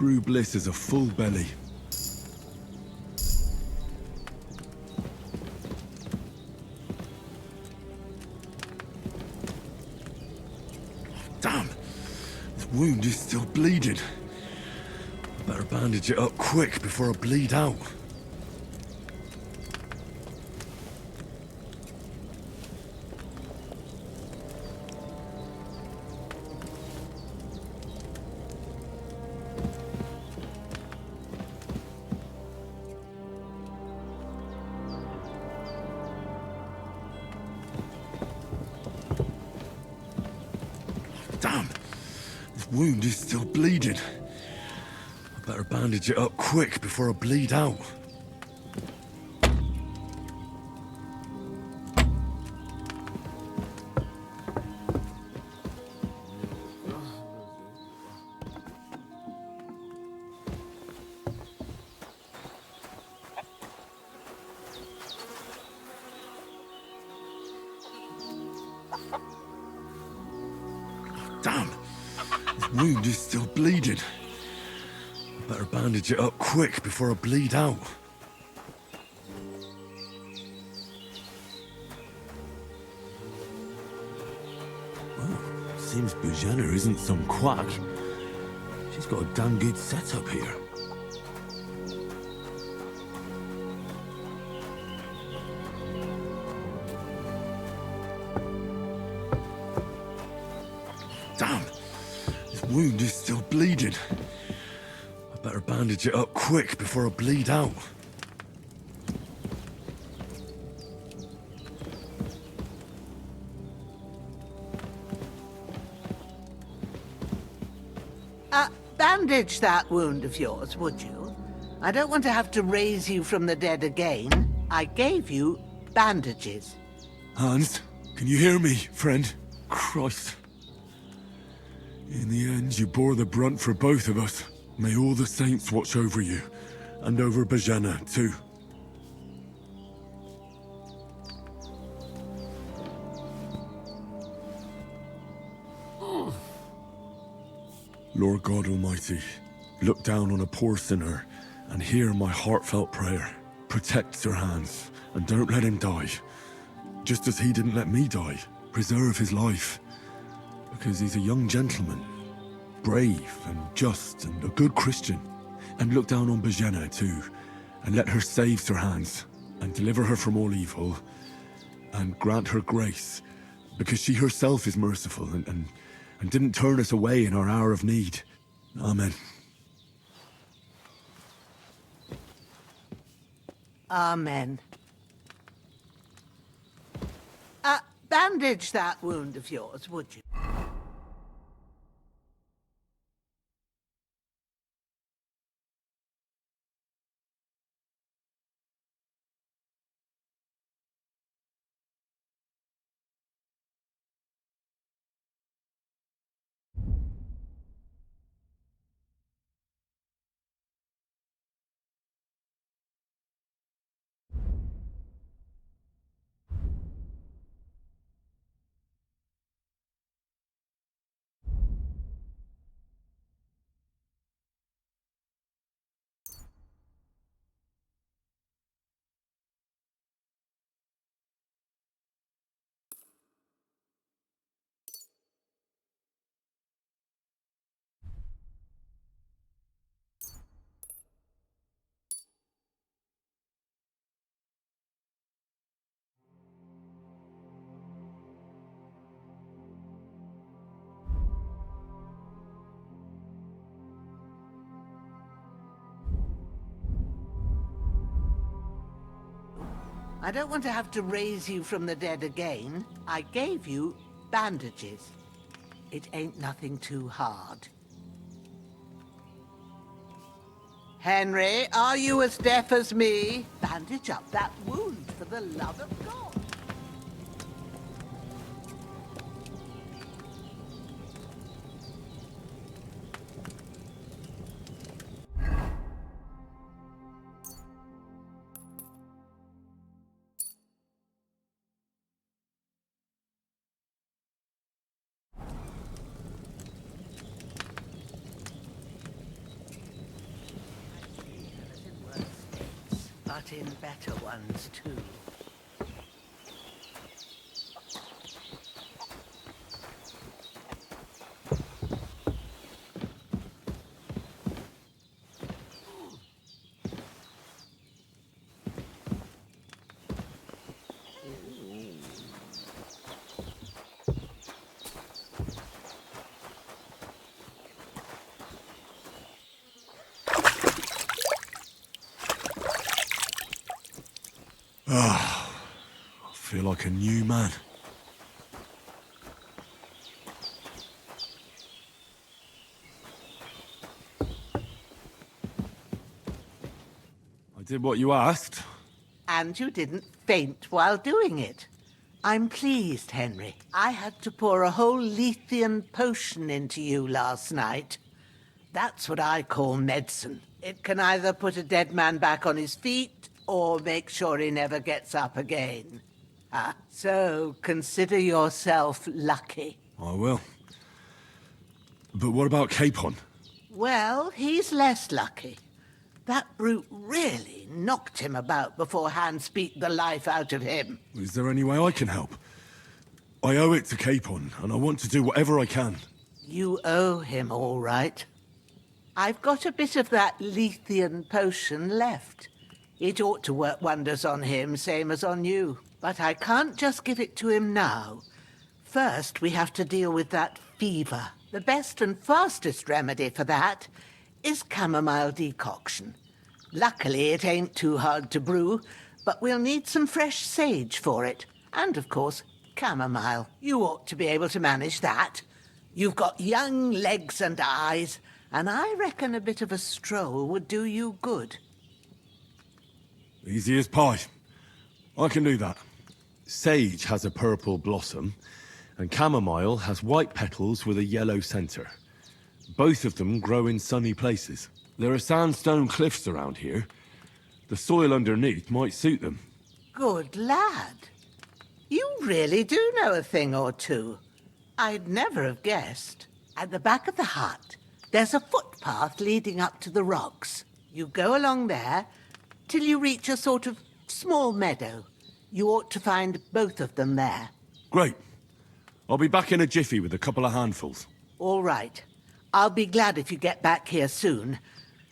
True bliss is a full belly. Damn! The wound is still bleeding. Better bandage it up quick before I bleed out. Damn! The wound is still bleeding. I better bandage it up quick before I bleed out. Damn! The wound is still bleeding. I better bandage it up quick before I bleed out. Oh, seems 𝐵.𝐄.𝐑 isn't some quack. She's got a damn good setup here. Damn! The wound is still bleeding. I better bandage it up quick before I bleed out. Bandage that wound of yours, would you? I don't want to have to raise you from the dead again. I gave you bandages. Hans, can you hear me, friend? Christ. In the end, you bore the brunt for both of us. May all the saints watch over you, and over 𝐵.𝐄.𝐑, too. Lord God Almighty, look down on a poor sinner and hear my heartfelt prayer. Protect Sir Hans, and don't let him die. Just as he didn't let me die, preserve his life. Because he's a young gentleman, brave and just and a good Christian. And look down on 𝐵.𝐄.𝐑 too, and let her save Sir Hans, and deliver her from all evil, and grant her grace, because she herself is merciful and didn't turn us away in our hour of need. Amen. Amen. Bandage that wound of yours, would you? I don't want to have to raise you from the dead again. I gave you bandages. It ain't nothing too hard. Henry, are you as deaf as me? Bandage up that wound for the love of God. brought in better ones, too. I feel like a new man. I did what you asked. And you didn't faint while doing it. I'm pleased, Henry. I had to pour a whole Lethean potion into you last night. That's what I call medicine. It can either put a dead man back on his feet or make sure he never gets up again. So consider yourself lucky. I will. But what about Capon? Well, he's less lucky. That brute really knocked him about before Hans beat the life out of him. Is there any way I can help? I owe it to Capon, and I want to do whatever I can. You owe him, all right. I've got a bit of that Lethean potion left. It ought to work wonders on him, same as on you. But I can't just give it to him now. First, we have to deal with that fever. The best and fastest remedy for that is chamomile decoction. Luckily, it ain't too hard to brew, but we'll need some fresh sage for it. And, of course, chamomile. You ought to be able to manage that. You've got young legs and eyes, and I reckon a bit of a stroll would do you good. Easy as pie. I can do that. Sage has a purple blossom, and chamomile has white petals with a yellow center. Both of them grow in sunny places. There are sandstone cliffs around here. The soil underneath might suit them. Good lad. You really do know a thing or two. I'd never have guessed. At the back of the hut, there's a footpath leading up to the rocks. You go along there till you reach a sort of small meadow. You ought to find both of them there. Great. I'll be back in a jiffy with a couple of handfuls. All right. I'll be glad if you get back here soon.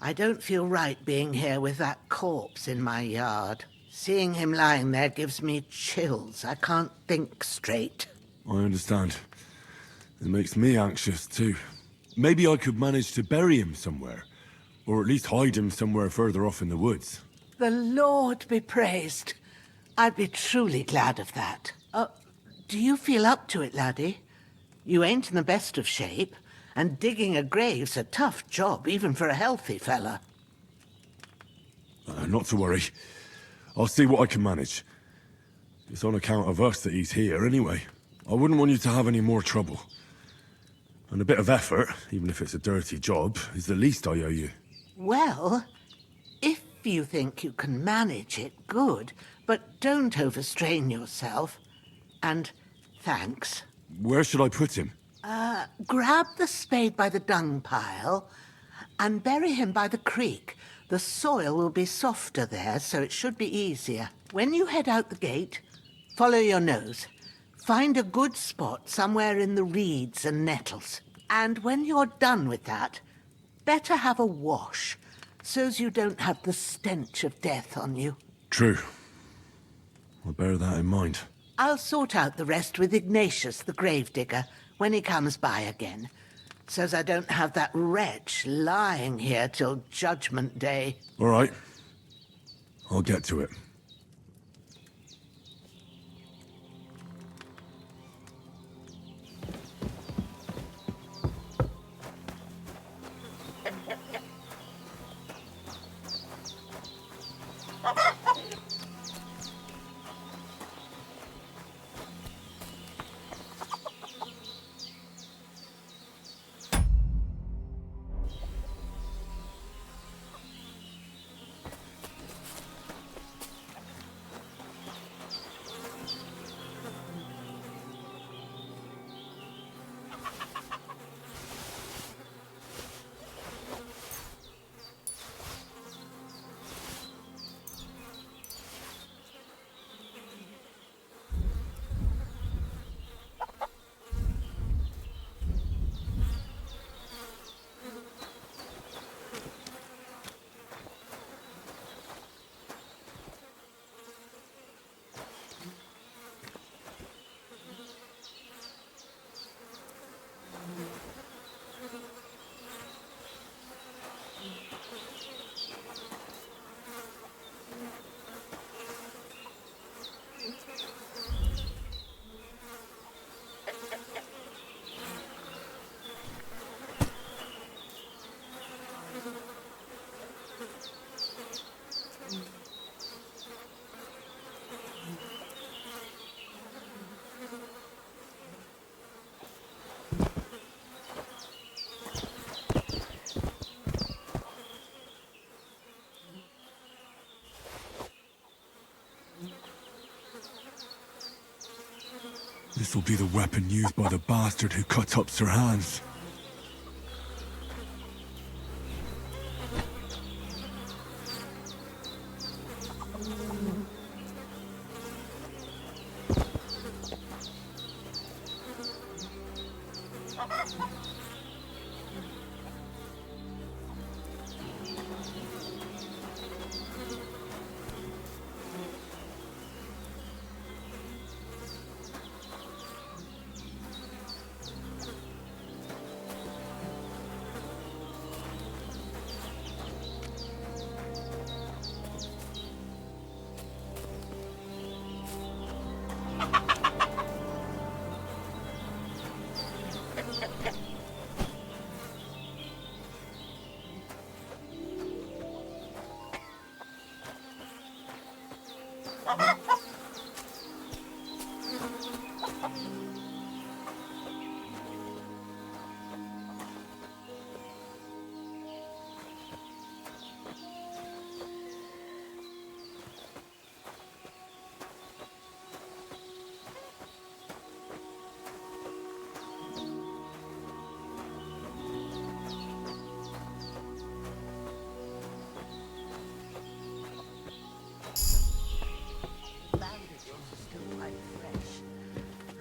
I don't feel right being here with that corpse in my yard. Seeing him lying there gives me chills. I can't think straight. I understand. It makes me anxious, too. Maybe I could manage to bury him somewhere. Or at least hide him somewhere further off in the woods. The Lord be praised. I'd be truly glad of that. Do you feel up to it, laddie? You ain't in the best of shape, and digging a grave's a tough job, even for a healthy fella. Not to worry. I'll see what I can manage. It's on account of us that he's here, anyway. I wouldn't want you to have any more trouble. And a bit of effort, even if it's a dirty job, is the least I owe you. Well, if you think you can manage it, good. But don't overstrain yourself. And thanks. Where should I put him? Grab the spade by the dung pile and bury him by the creek. The soil will be softer there, so it should be easier. When you head out the gate, follow your nose. Find a good spot somewhere in the reeds and nettles. And when you're done with that, better have a wash, so's you don't have the stench of death on you. True. I'll bear that in mind. I'll sort out the rest with Ignatius, the gravedigger, when he comes by again, so's I don't have that wretch lying here till Judgment Day. All right. I'll get to it. This'll be the weapon used by the bastard who cut up Sir Hans.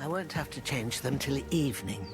I won't have to change them till evening.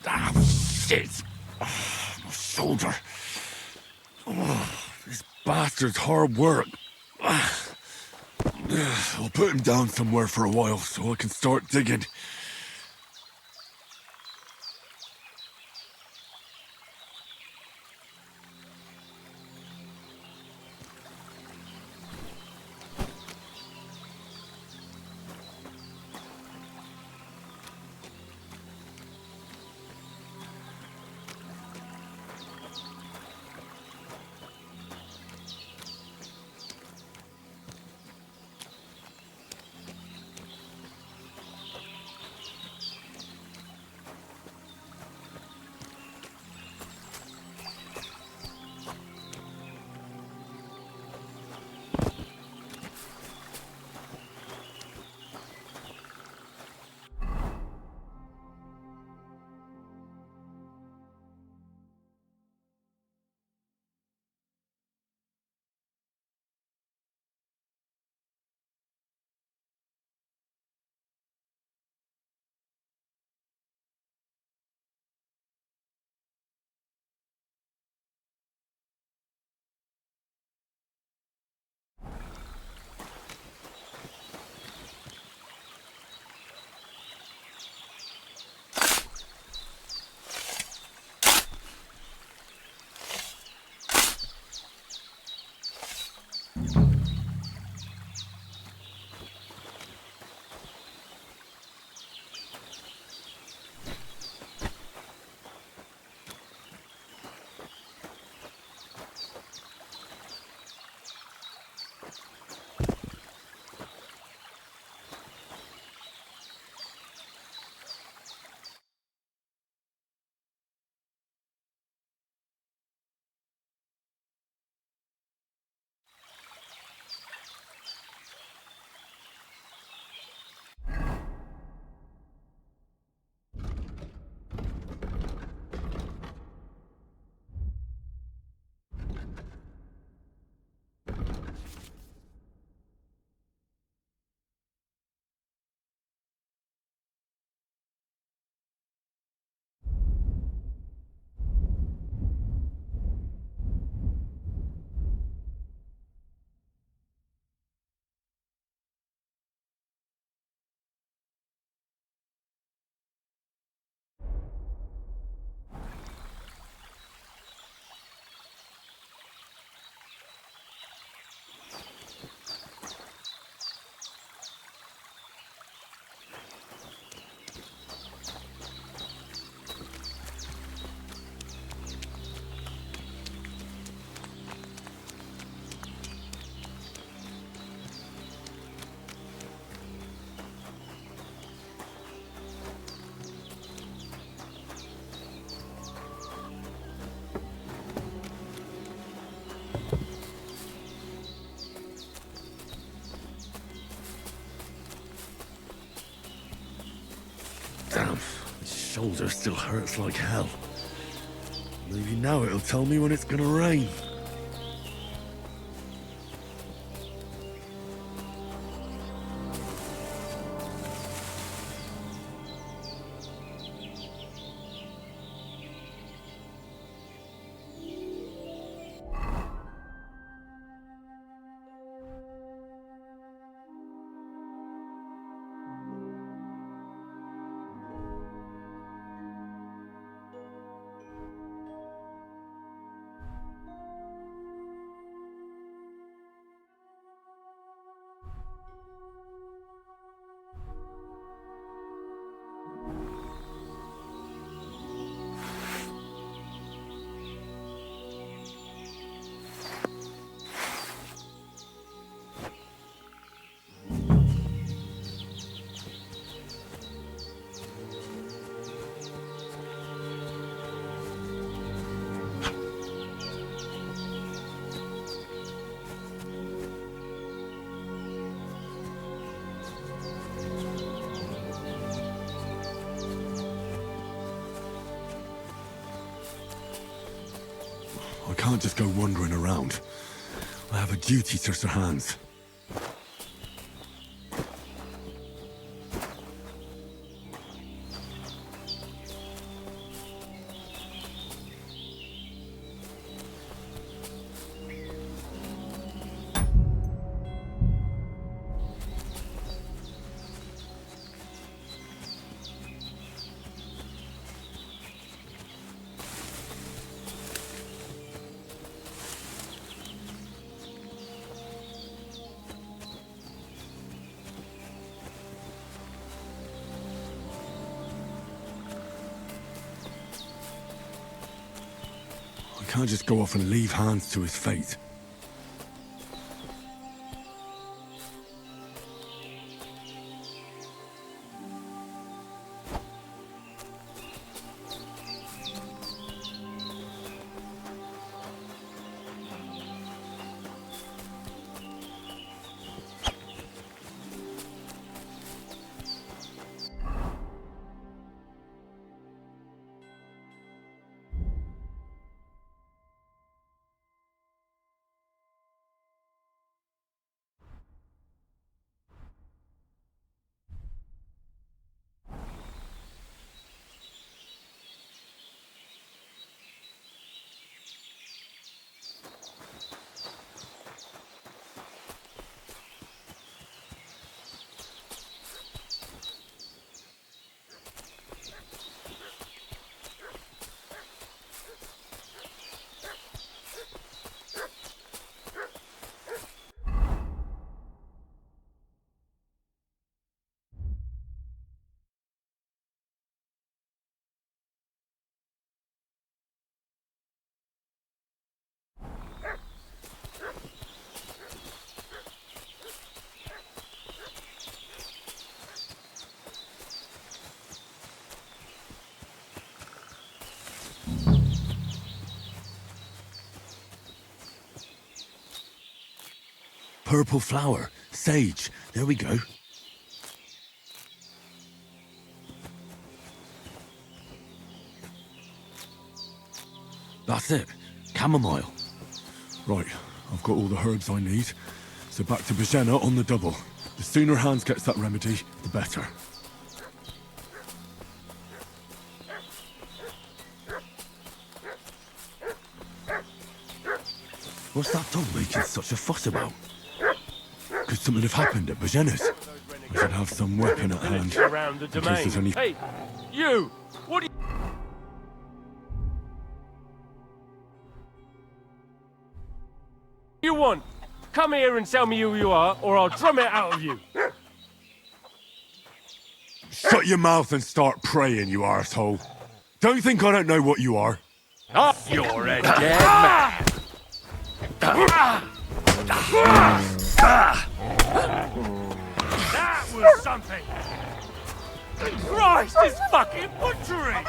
Ah, shit! My shoulder. This bastard's hard work. I'll put him down somewhere for a while so I can start digging. Damn, his shoulder still hurts like hell. Maybe now it'll tell me when it's gonna rain. I can't just go wandering around. I have a duty to Sir Hans. I can't just go off and leave Hans to his fate. Purple flower, sage, there we go. That's it, chamomile. Right, I've got all the herbs I need, so back to Bejena on the double. The sooner Hans gets that remedy, the better. What's that dog making such a fuss about? Could something have happened at Bejena's? I should have some weapon at hand, around the in case domain. there's any... Hey, you! What do you want? Come here and tell me who you are, or I'll drum it out of you. Shut your mouth and start praying, you arsehole. Don't think I don't know what you are. Oh, you're a dead man. That was something. Christ, it's fucking butchery.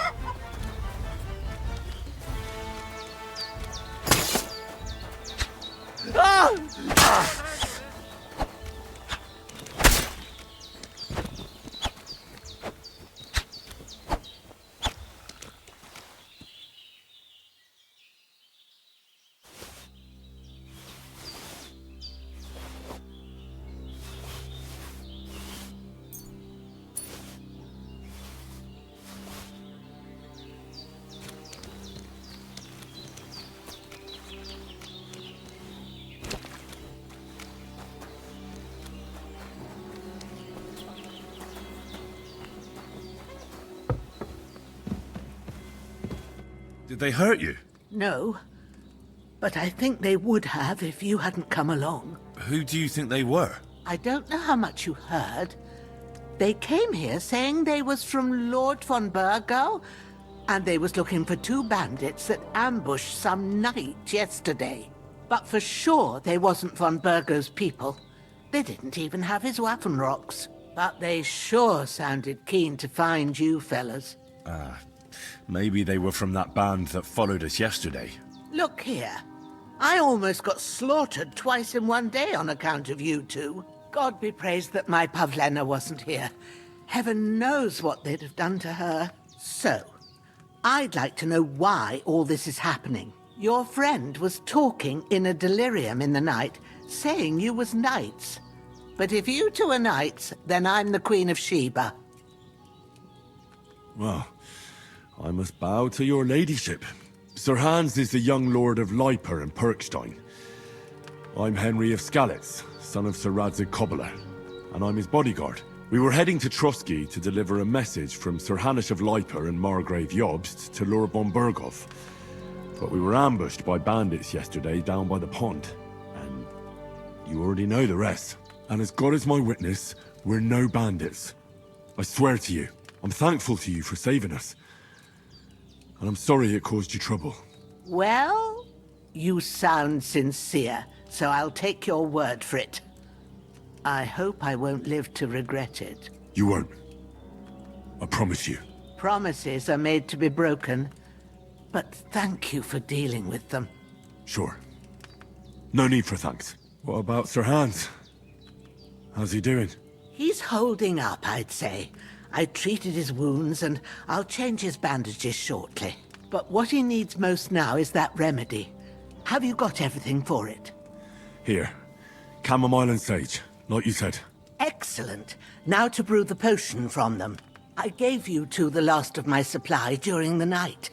Did they hurt you? No, but I think they would have if you hadn't come along. Who do you think they were? I don't know how much you heard. They came here saying they was from Lord von Burgo, and they was looking for 2 bandits that ambushed some knight yesterday. But for sure they wasn't von Burgo's people. They didn't even have his Waffenrocks. But they sure sounded keen to find you fellas. Maybe they were from that band that followed us yesterday. Look here. I almost got slaughtered twice in one day on account of you two. God be praised that my Pavlena wasn't here. Heaven knows what they'd have done to her. So, I'd like to know why all this is happening. Your friend was talking in a delirium in the night, saying you was knights. But if you two are knights, then I'm the Queen of Sheba. Well, I must bow to your ladyship. Sir Hans is the young lord of Leiper and Perkstein. I'm Henry of Skalitz, son of Sir Radzig Kobyla, and I'm his bodyguard. We were heading to Trotsky to deliver a message from Sir Hanush of Leiper and Margrave Jobst to Lord von Burgov. But we were ambushed by bandits yesterday down by the pond, and you already know the rest. And as God is my witness, we're no bandits. I swear to you, I'm thankful to you for saving us. And I'm sorry it caused you trouble. Well, you sound sincere, so I'll take your word for it. I hope I won't live to regret it. You won't. I promise you. Promises are made to be broken, but thank you for dealing with them. Sure. No need for thanks. What about Sir Hans? How's he doing? He's holding up, I'd say. I treated his wounds, and I'll change his bandages shortly. But what he needs most now is that remedy. Have you got everything for it? Here. Chamomile and sage, like you said. Excellent. Now to brew the potion from them. I gave you two the last of my supply during the night.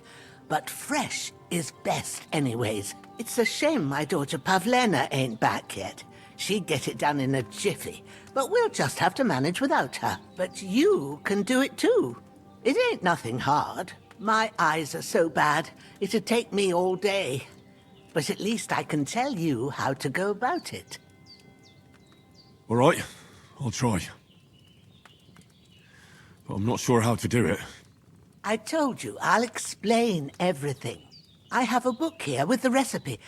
But fresh is best anyways. It's a shame my daughter Pavlena ain't back yet. She'd get it done in a jiffy, but we'll just have to manage without her. But you can do it too. It ain't nothing hard. My eyes are so bad, it'd take me all day. But at least I can tell you how to go about it. All right, I'll try. But I'm not sure how to do it. I told you, I'll explain everything. I have a book here with the recipe,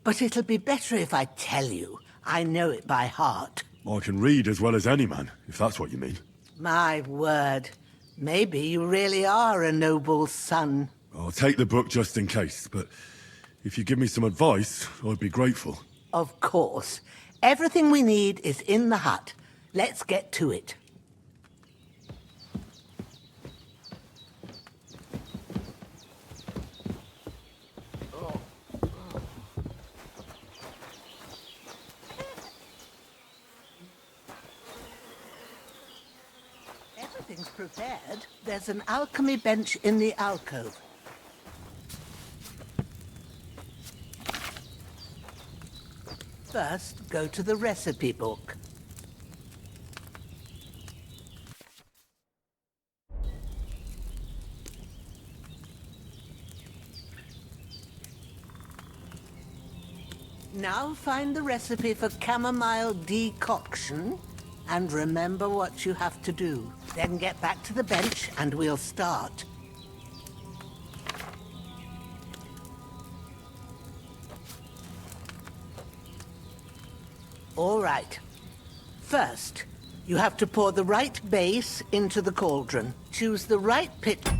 but it'll be better if I tell you. I know it by heart. I can read as well as any man, if that's what you mean. My word. Maybe you really are a noble son. I'll take the book just in case, but if you give me some advice, I'd be grateful. Of course. Everything we need is in the hut. Let's get to it. Everything's prepared. There's an alchemy bench in the alcove. First, go to the recipe book. Now find the recipe for chamomile decoction and remember what you have to do. Then get back to the bench and we'll start. All right. First, you have to pour the right base into the cauldron. Choose the right pitcher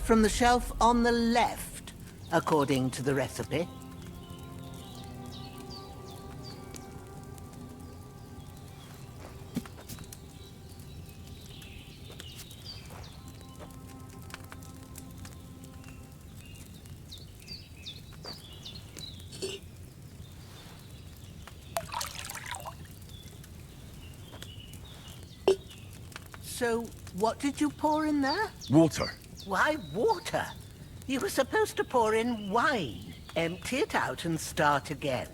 from the shelf on the left, according to the recipe. So, what did you pour in there? Water. Why water? You were supposed to pour in wine. Empty it out and start again.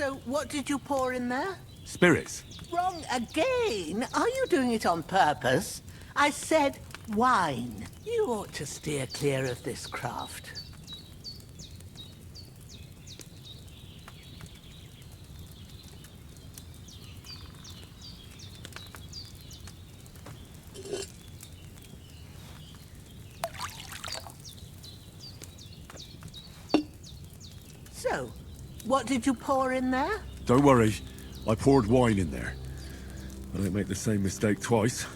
So, what did you pour in there? Spirits. Wrong again? Are you doing it on purpose? I said wine. You ought to steer clear of this craft. So, what did you pour in there? Don't worry, I poured wine in there. I don't make the same mistake twice.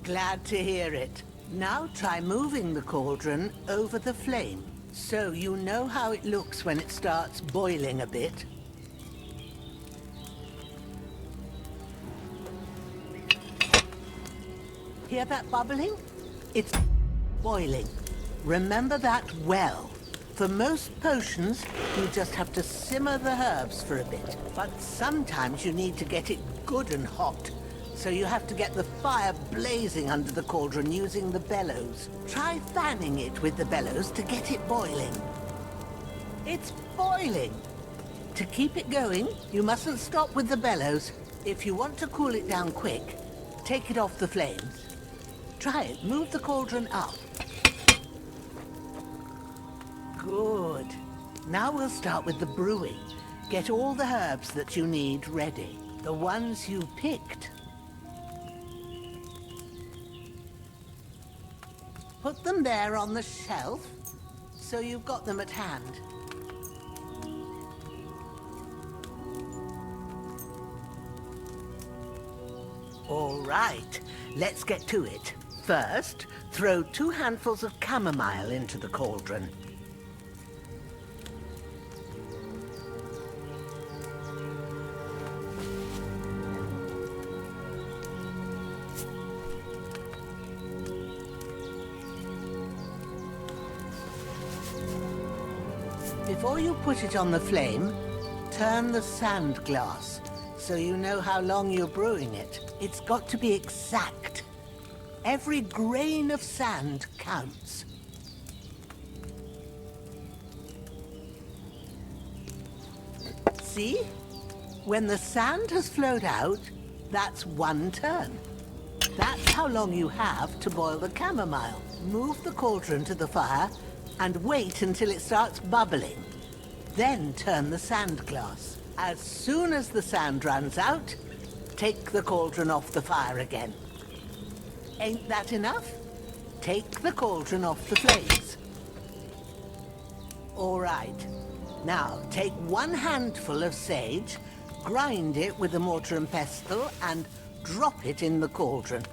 Glad to hear it. Now try moving the cauldron over the flame, so you know how it looks when it starts boiling a bit. Hear that bubbling? It's boiling. Remember that well. For most potions, you just have to simmer the herbs for a bit. But sometimes you need to get it good and hot. So you have to get the fire blazing under the cauldron using the bellows. Try fanning it with the bellows to get it boiling. It's boiling! To keep it going, you mustn't stop with the bellows. If you want to cool it down quick, take it off the flames. Try it. Move the cauldron up. Good. Now we'll start with the brewing. Get all the herbs that you need ready. The ones you picked. Put them there on the shelf, so you've got them at hand. All right, let's get to it. First, throw 2 handfuls of chamomile into the cauldron. Before you put it on the flame, turn the sand glass, so you know how long you're brewing it. It's got to be exact. Every grain of sand counts. See? When the sand has flowed out, that's 1 turn. That's how long you have to boil the chamomile. Move the cauldron to the fire and wait until it starts bubbling. Then turn the sand glass. As soon as the sand runs out, take the cauldron off the fire again. Ain't that enough? Take the cauldron off the flames. All right. Now, take 1 handful of sage, grind it with a mortar and pestle, and drop it in the cauldron.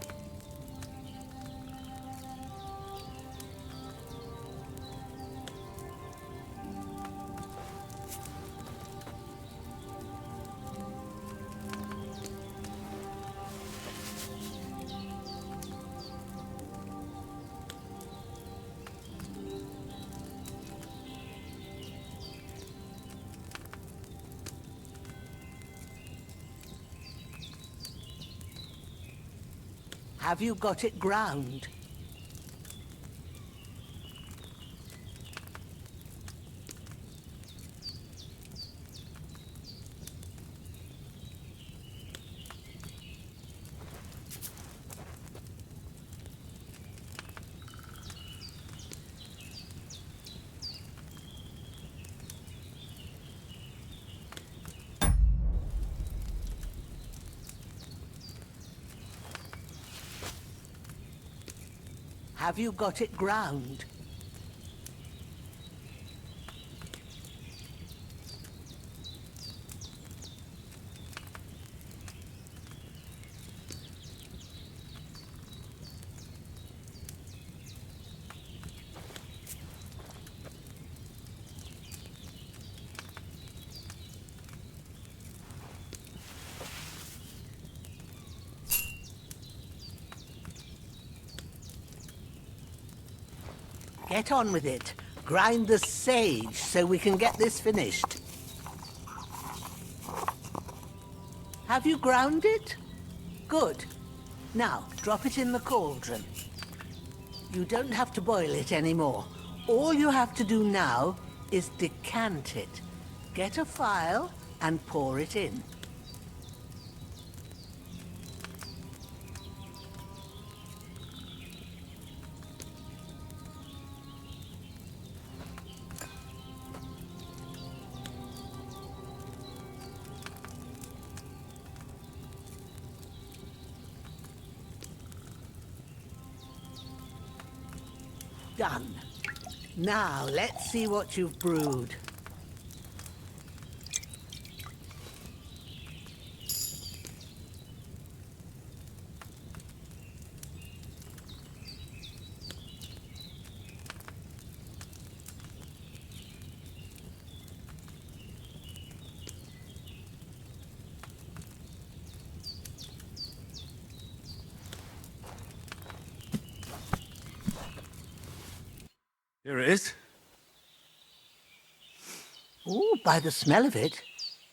Have you got it ground? Have you got it ground? Get on with it. Grind the sage so we can get this finished. Have you ground it? Good. Now, drop it in the cauldron. You don't have to boil it anymore. All you have to do now is decant it. Get a file and pour it in. Done. Now, let's see what you've brewed. Here it is. Ooh, by the smell of it,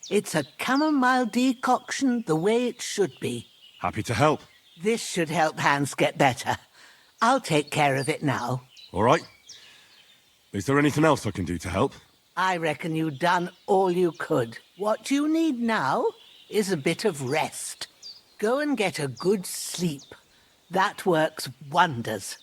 it's a chamomile decoction the way it should be. Happy to help. This should help Hans get better. I'll take care of it now. All right. Is there anything else I can do to help? I reckon you've done all you could. What you need now is a bit of rest. Go and get a good sleep. That works wonders.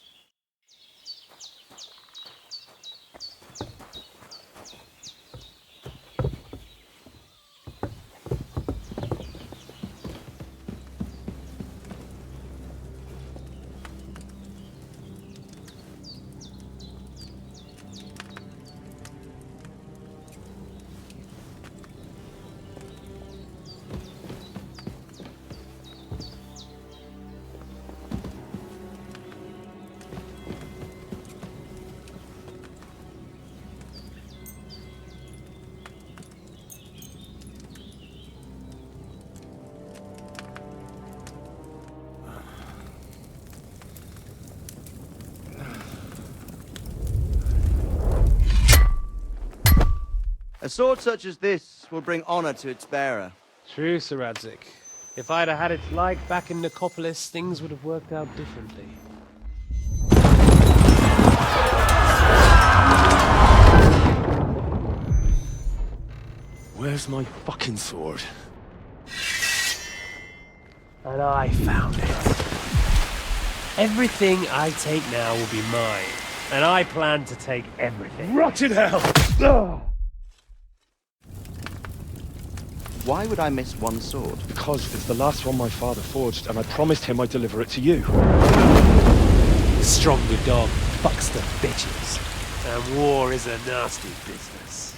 A sword such as this will bring honor to its bearer. True, Sir Radzik. If I'd have had its like back in Nicopolis, things would have worked out differently. Where's my fucking sword? And I found it. Everything I take now will be mine, and I plan to take everything. Rotted hell! Why would I miss one sword? Because it's the last one my father forged, and I promised him I'd deliver it to you. Stronger dog fucks the bitches, and war is a nasty business.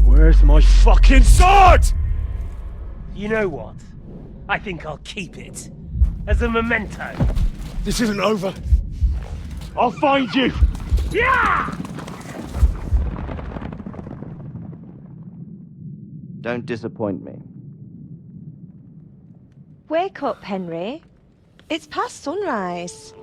Where's my fucking sword? You know what? I think I'll keep it as a memento. This isn't over. I'll find you! Yeah! Don't disappoint me. Wake up, Henry. It's past sunrise.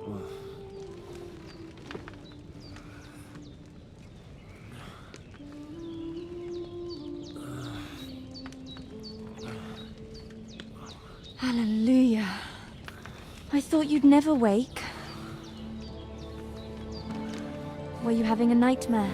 Hallelujah. I thought you'd never wake. Were you having a nightmare?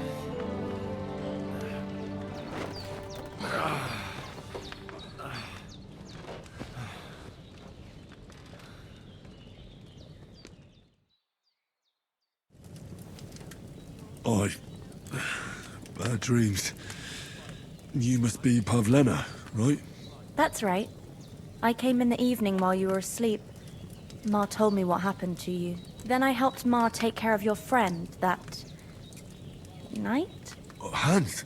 Bad dreams. You must be Pavlena, right? That's right. I came in the evening while you were asleep. Ma told me what happened to you. Then I helped Ma take care of your friend that night? Oh, Hans.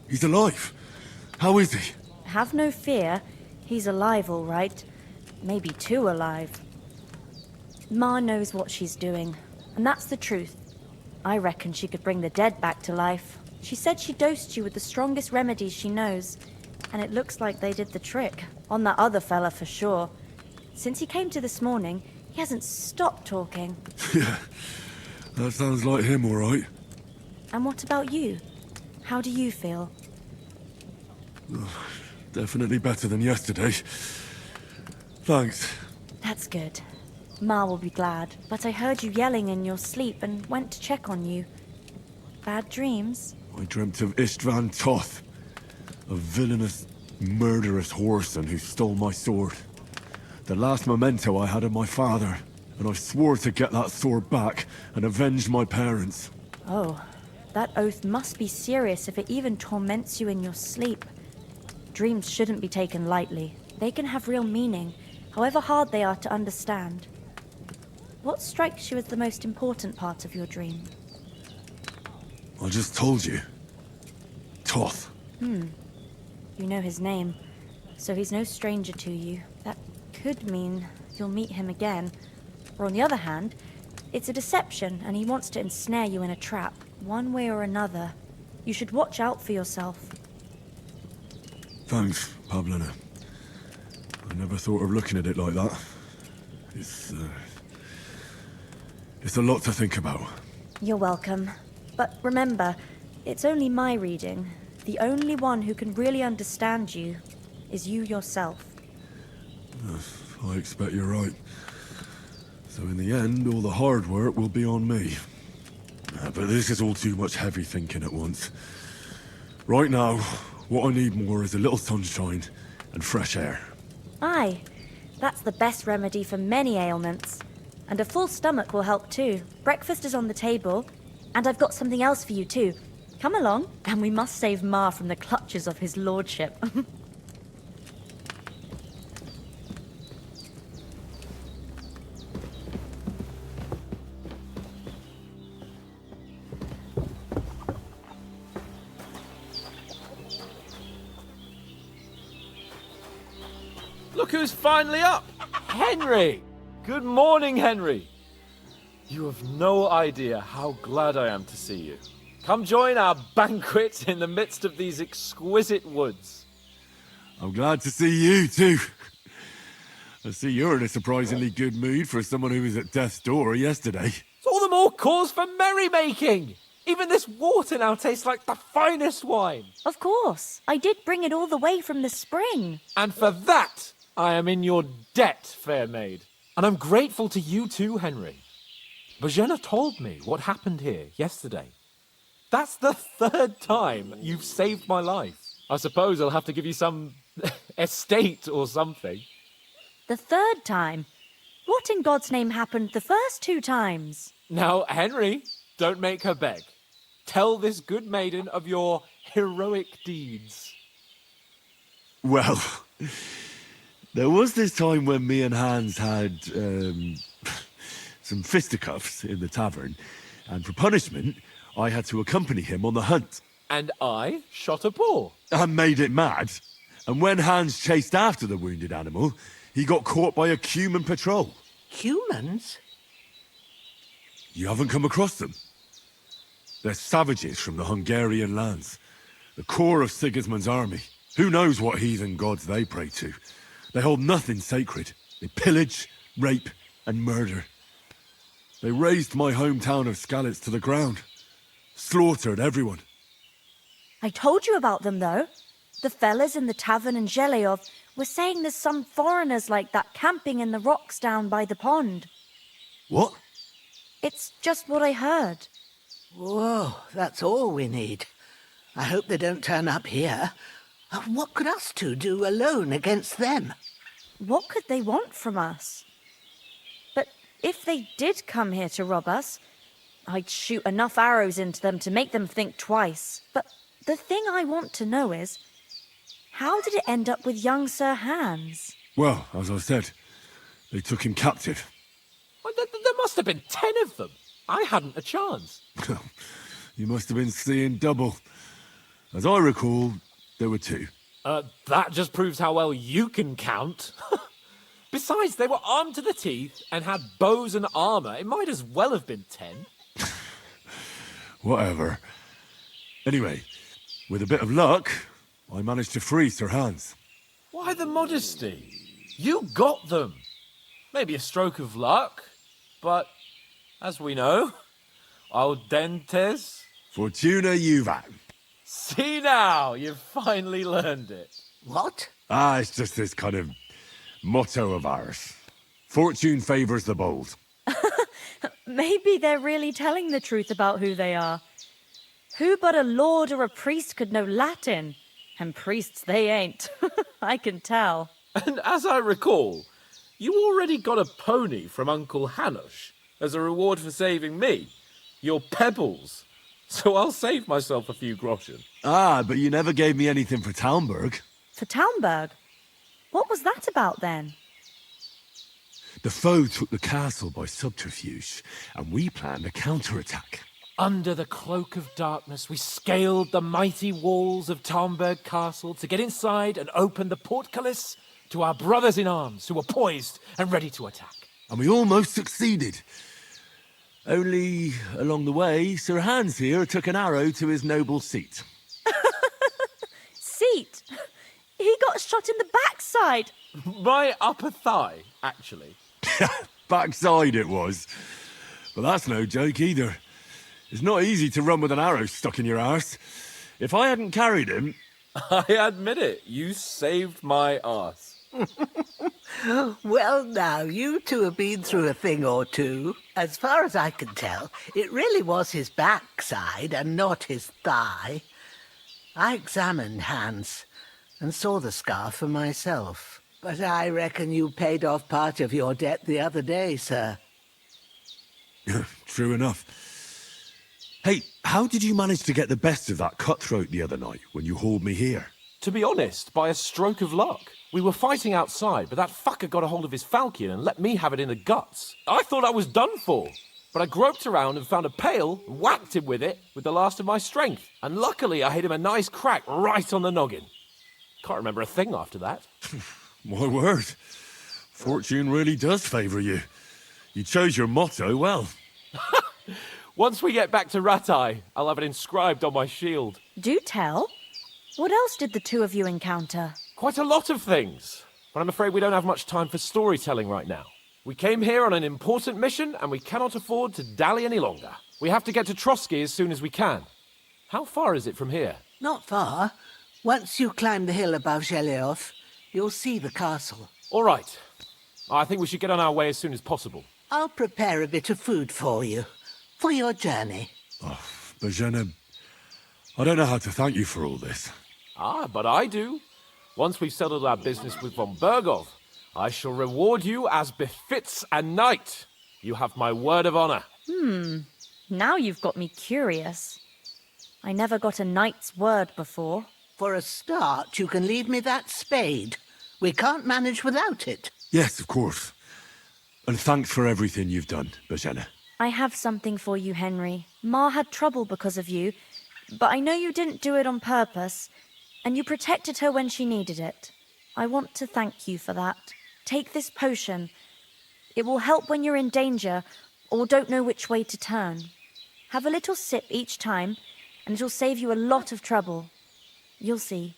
He's alive. How is he? Have no fear. He's alive, all right. Maybe too alive. Ma knows what she's doing, and that's the truth. I reckon she could bring the dead back to life. She said she dosed you with the strongest remedies she knows, and it looks like they did the trick. On that other fella for sure. Since he came to this morning, he hasn't stopped talking. Yeah, that sounds like him, all right. And what about you? How do you feel? Definitely better than yesterday. Thanks. That's good. Ma will be glad, but I heard you yelling in your sleep and went to check on you. Bad dreams? I dreamt of Istvan Toth, a villainous, murderous whoreson who stole my sword. The last memento I had of my father, and I swore to get that sword back and avenge my parents. Oh, that oath must be serious if it even torments you in your sleep. Dreams shouldn't be taken lightly. They can have real meaning, however hard they are to understand. What strikes you as the most important part of your dream? I just told you. Toth. You know his name, so he's no stranger to you. That could mean you'll meet him again. Or on the other hand, it's a deception and he wants to ensnare you in a trap, one way or another. You should watch out for yourself. Thanks, Pavlina. I never thought of looking at it like that. It's a lot to think about. You're welcome. But remember, it's only my reading. The only one who can really understand you is you yourself. I expect you're right. So in the end, all the hard work will be on me. But this is all too much heavy thinking at once. Right now, what I need more is a little sunshine and fresh air. Aye, that's the best remedy for many ailments. And a full stomach will help too. Breakfast is on the table, and I've got something else for you too. Come along, and we must save Ma from the clutches of his lordship. Look who's finally up! Henry! Good morning, Henry! You have no idea how glad I am to see you. Come join our banquet in the midst of these exquisite woods. I'm glad to see you too. I see you're in a surprisingly good mood for someone who was at death's door yesterday. It's all the more cause for merrymaking! Even this water now tastes like the finest wine. Of course, I did bring it all the way from the spring. And for that, I am in your debt, fair maid. And I'm grateful to you too, Henry. Bojena told me what happened here yesterday. That's the third time you've saved my life. I suppose I'll have to give you some estate or something. The third time? What in God's name happened the first 2 times? Now, Henry, don't make her beg. Tell this good maiden of your heroic deeds. Well, there was this time when me and Hans had some fisticuffs in the tavern, and for punishment, I had to accompany him on the hunt. And I shot a boar. And made it mad. And when Hans chased after the wounded animal, he got caught by a Cuman patrol. Humans? You haven't come across them? They're savages from the Hungarian lands. The core of Sigismund's army. Who knows what heathen gods they pray to? They hold nothing sacred. They pillage, rape, and murder. They razed my hometown of Skalitz to the ground. Slaughtered everyone. I told you about them, though. The fellas in the tavern in Zheleyov were saying there's some foreigners like that camping in the rocks down by the pond. What? It's just what I heard. Whoa, that's all we need. I hope they don't turn up here. What could us two do alone against them? What could they want from us? But if they did come here to rob us, I'd shoot enough arrows into them to make them think twice. But the thing I want to know is, how did it end up with young Sir Hans? Well, as I said, they took him captive. Well, there must have been 10 of them. I hadn't a chance. You must have been seeing double. As I recall, there were 2. That just proves how well you can count. Besides, they were armed to the teeth and had bows and armor. It might as well have been 10. Whatever. Anyway, with a bit of luck, I managed to free Sir Hans. Why the modesty? You got them. Maybe a stroke of luck, but as we know, audentes. Fortuna juvat. See now, you've finally learned it. What? It's just this kind of motto of ours. Fortune favours the bold. Maybe they're really telling the truth about who they are. Who but a lord or a priest could know Latin? And priests they ain't. I can tell. And as I recall, you already got a pony from Uncle Hanush as a reward for saving me. Your pebbles. So I'll save myself a few groschen. Ah, but you never gave me anything for Talmberg. For Talmberg? What was that about then? The foe took the castle by subterfuge, and we planned a counterattack. Under the cloak of darkness, we scaled the mighty walls of Talmberg Castle to get inside and open the portcullis to our brothers in arms who were poised and ready to attack. And we almost succeeded. Only, along the way, Sir Hans here took an arrow to his noble seat. Seat? He got shot in the backside. My upper thigh, actually. Backside it was. But that's no joke either. It's not easy to run with an arrow stuck in your arse. If I hadn't carried him... I admit it, you saved my arse. Well, now, you two have been through a thing or two. As far as I can tell, it really was his backside and not his thigh. I examined Hans and saw the scar for myself. But I reckon you paid off part of your debt the other day, sir. True enough. Hey, how did you manage to get the best of that cutthroat the other night when you hauled me here? To be honest, by a stroke of luck. We were fighting outside, but that fucker got a hold of his falchion and let me have it in the guts. I thought I was done for. But I groped around and found a pail, and whacked him with it with the last of my strength. And luckily I hit him a nice crack right on the noggin. Can't remember a thing after that. My word. Fortune really does favour you. You chose your motto well. Once we get back to Ratai, I'll have it inscribed on my shield. Do tell. What else did the two of you encounter? Quite a lot of things. But I'm afraid we don't have much time for storytelling right now. We came here on an important mission, and we cannot afford to dally any longer. We have to get to Trotsky as soon as we can. How far is it from here? Not far. Once you climb the hill above Zheleov, you'll see the castle. All right. I think we should get on our way as soon as possible. I'll prepare a bit of food for you, for your journey. Oh, Bozhena, I don't know how to thank you for all this. Ah, but I do. Once we've settled our business with von Bergov, I shall reward you as befits a knight. You have my word of honor. Now you've got me curious. I never got a knight's word before. For a start, you can leave me that spade. We can't manage without it. Yes, of course. And thanks for everything you've done, Bozhena. I have something for you, Henry. Ma had trouble because of you, but I know you didn't do it on purpose, and you protected her when she needed it. I want to thank you for that. Take this potion. It will help when you're in danger or don't know which way to turn. Have a little sip each time, and it'll save you a lot of trouble. You'll see.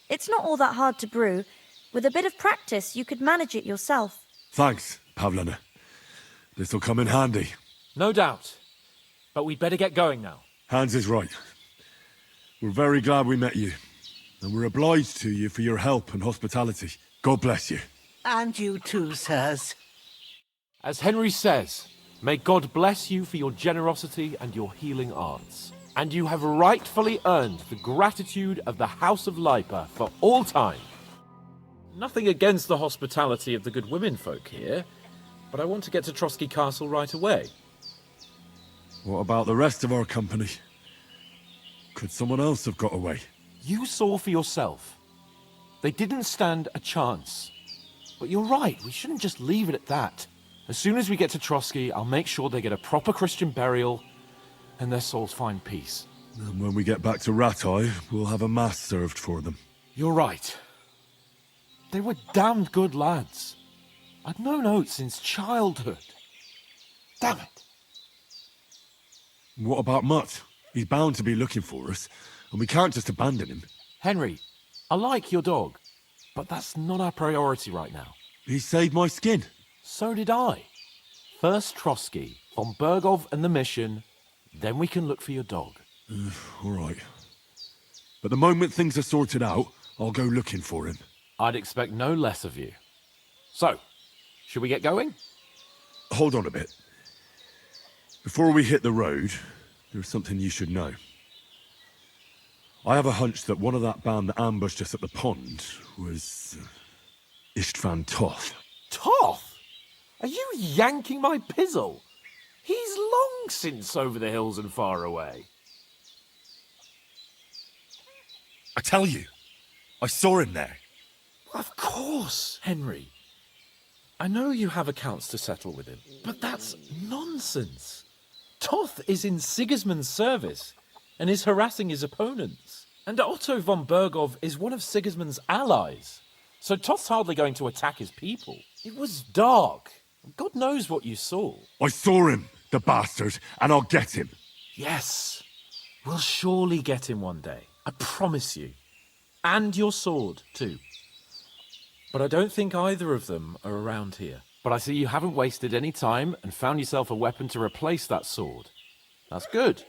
It's not all that hard to brew. With a bit of practice, you could manage it yourself. Thanks, Pavlena. This'll come in handy. No doubt. But we'd better get going now. Hans is right. We're very glad we met you. And we're obliged to you for your help and hospitality. God bless you. And you too, sirs. As Henry says, may God bless you for your generosity and your healing arts. And you have rightfully earned the gratitude of the House of Lipa for all time. Nothing against the hospitality of the good women folk here, but I want to get to Trotsky Castle right away. What about the rest of our company? Could someone else have got away? You saw for yourself. They didn't stand a chance. But you're right, we shouldn't just leave it at that. As soon as we get to Trotsky, I'll make sure they get a proper Christian burial and their souls find peace. And when we get back to Ratai, we'll have a mass served for them. You're right. They were damned good lads. I'd known Oates since childhood. Damn it. What about Mutt? He's bound to be looking for us, and we can't just abandon him. Henry, I like your dog, but that's not our priority right now. He saved my skin. So did I. First Trotsky, von Bergov and the mission, then we can look for your dog. All right. But the moment things are sorted out, I'll go looking for him. I'd expect no less of you. So, Should we get going? Hold on a bit. Before we hit the road, there's something you should know. I have a hunch that one of that band that ambushed us at the pond was Istvan Toth. Toth? Are you yanking my pizzle? He's long since over the hills and far away. I tell you, I saw him there. Of course, Henry. I know you have accounts to settle with him, but that's nonsense. Toth is in Sigismund's service and is harassing his opponents. And Otto von Bergov is one of Sigismund's allies. So Toth's hardly going to attack his people. It was dark. God knows what you saw. I saw him, the bastard, and I'll get him. Yes, we'll surely get him one day. I promise you. And your sword, too. But I don't think either of them are around here. But I see you haven't wasted any time and found yourself a weapon to replace that sword. That's good.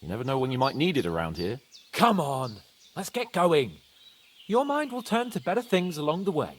You never know when you might need it around here. Come on, let's get going. Your mind will turn to better things along the way.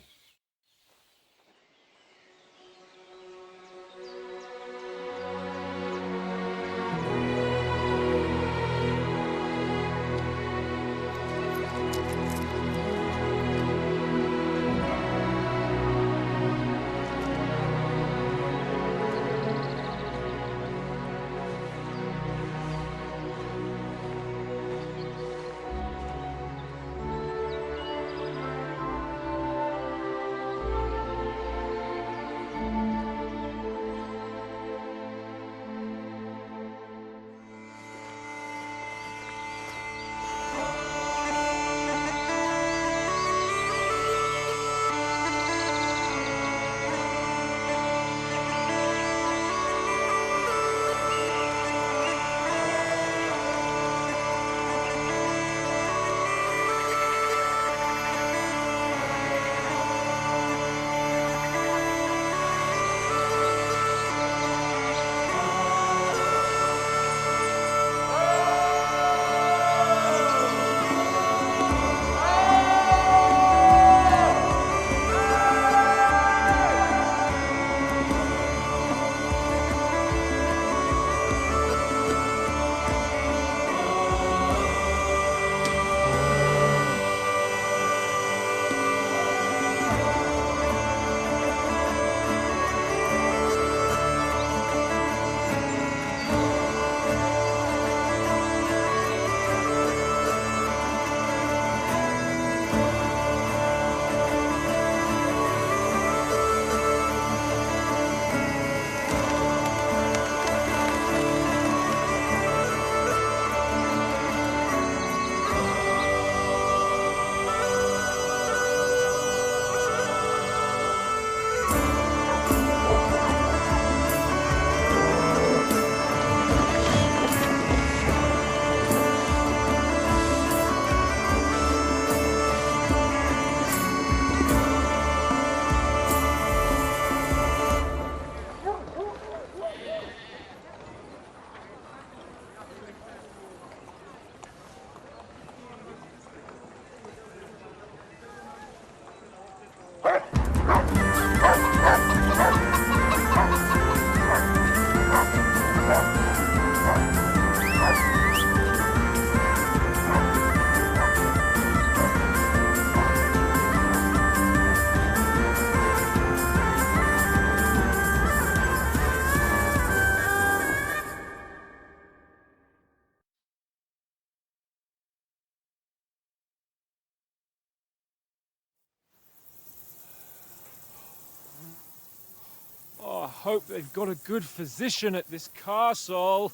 Oh, I hope they've got a good physician at this castle.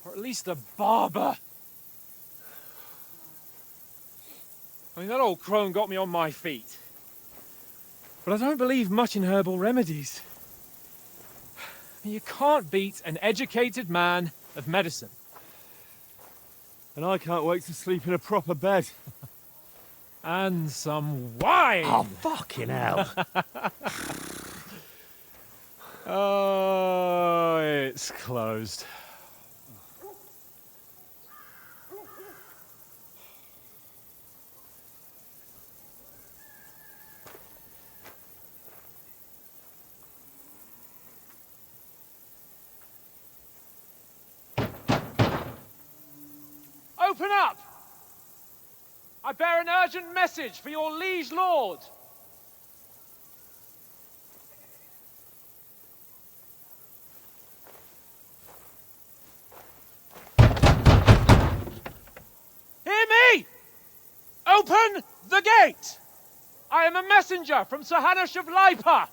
Or at least a barber. I mean, that old crone got me on my feet. But I don't believe much in herbal remedies. I mean, you can't beat an educated man of medicine. And I can't wait to sleep in a proper bed. And some wine! Oh, fucking hell. Oh, it's closed. Open up! I bear an urgent message for your liege lord. Hear me! Open the gate! I am a messenger from Sir Hanush of Lipa.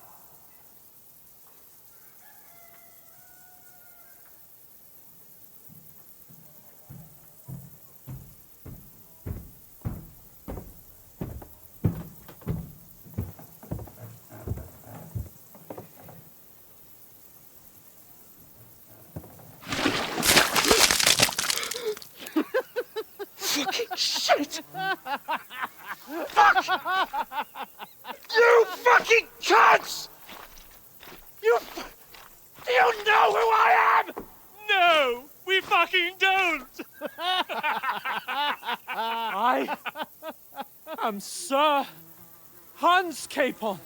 Fucking shit! Fuck! You fucking cunts! Do you know who I am? No, we fucking don't! I am Sir 𝐆.𝐀.𝐿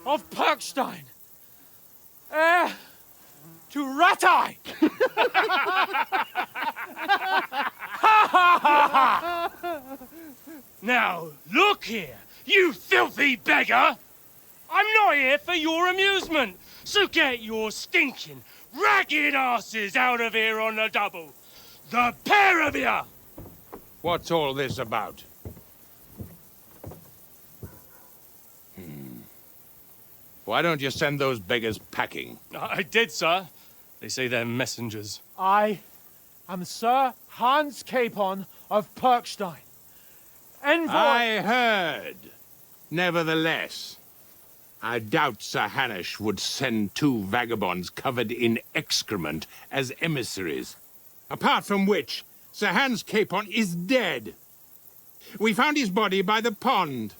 of Perkstein, heir to Ratai! Now, look here, you filthy beggar! I'm not here for your amusement, so get your stinking, ragged asses out of here on the double. The pair of you! What's all this about? Why don't you send those beggars packing? I did, sir. They say they're messengers. I am Sir 𝐆.𝐻.𝐾.𝐿 of Perkstein, envoy... I heard. Nevertheless, I doubt Sir Hanush would send two vagabonds covered in excrement as emissaries. Apart from which, Sir 𝐻.𝐾.𝐿 is dead. We found his body by the pond.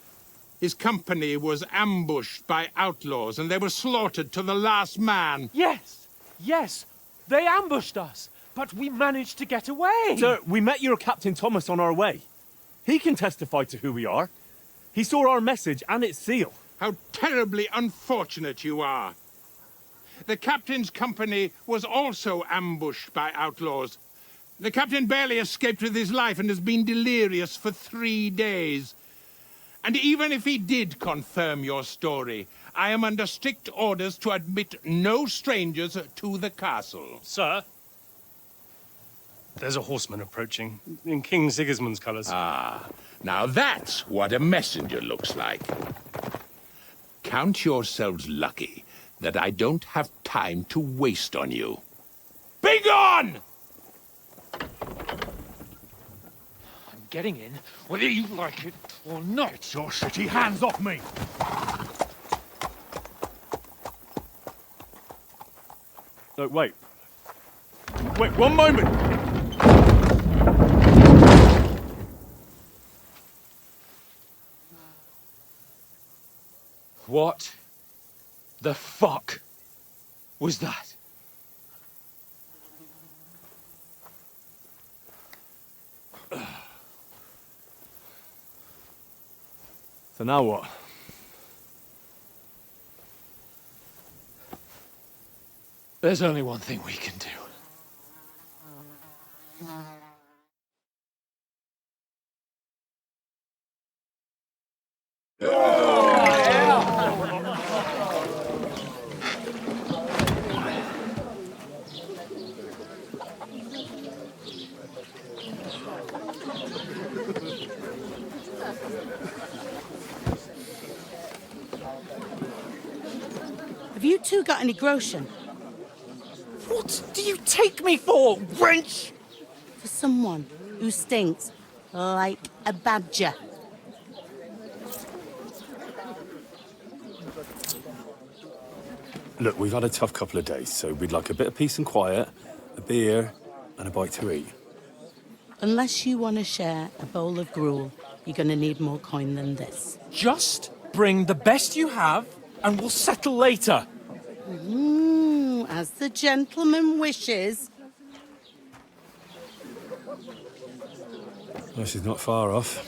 His company was ambushed by outlaws, and they were slaughtered to the last man. Yes, yes, they ambushed us, but we managed to get away. Sir, we met your Captain Thomas on our way. He can testify to who we are. He saw our message and its seal. How terribly unfortunate you are. The captain's company was also ambushed by outlaws. The captain barely escaped with his life and has been delirious for 3 days. And even if he did confirm your story, I am under strict orders to admit no strangers to the castle. Sir, there's a horseman approaching, in King Sigismund's colours. Ah, now that's what a messenger looks like. Count yourselves lucky that I don't have time to waste on you. Be gone! I'm getting in, whether you like it or not. Get your shitty hands off me! No, wait. Wait, one moment! What the fuck was that? So now what? There's only one thing we can do. Have you two got any groschen? What do you take me for, wench? For someone who stinks like a badger. Look, we've had a tough couple of days, so we'd like a bit of peace and quiet, a beer, and a bite to eat. Unless you want to share a bowl of gruel, you're going to need more coin than this. Just bring the best you have, and we'll settle later. As the gentleman wishes. Well, she's not far off.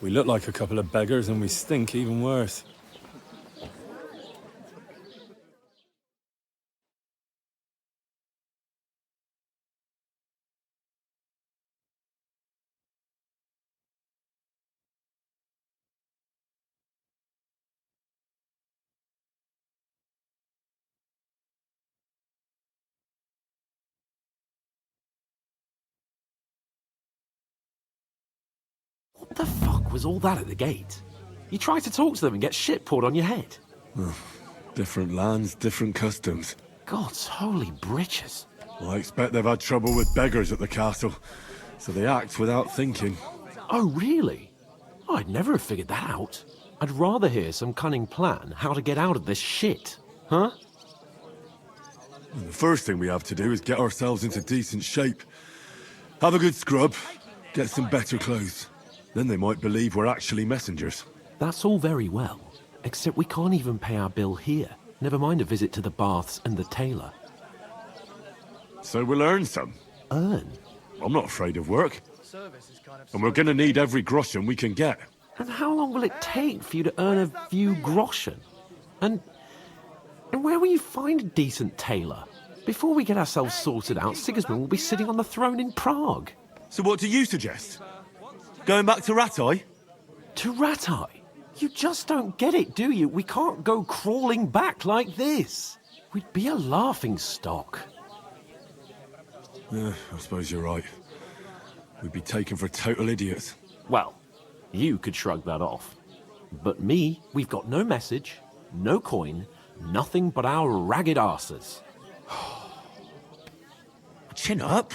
We look like a couple of beggars, and we stink even worse. What the fuck was all that at the gate? You try to talk to them and get shit poured on your head. Different lands, different customs. God's holy britches. Well, I expect they've had trouble with beggars at the castle, so they act without thinking. Oh, really? I'd never have figured that out. I'd rather hear some cunning plan how to get out of this shit. Huh? And the first thing we have to do is get ourselves into decent shape. Have a good scrub, get some better clothes. Then they might believe we're actually messengers. That's all very well, except we can't even pay our bill here. Never mind a visit to the baths and the tailor. So we'll earn some. Earn? I'm not afraid of work. And we're gonna need every groschen we can get. And how long will it take for you to earn a few groschen? And where will you find a decent tailor? Before we get ourselves sorted out, Sigismund will be sitting on the throne in Prague. So what do you suggest? Going back to Ratai? To Ratai? You just don't get it, do you? We can't go crawling back like this. We'd be a laughing stock. Yeah, I suppose you're right. We'd be taken for total idiots. Well, you could shrug that off. But me, we've got no message, no coin, nothing but our ragged arses. Chin up.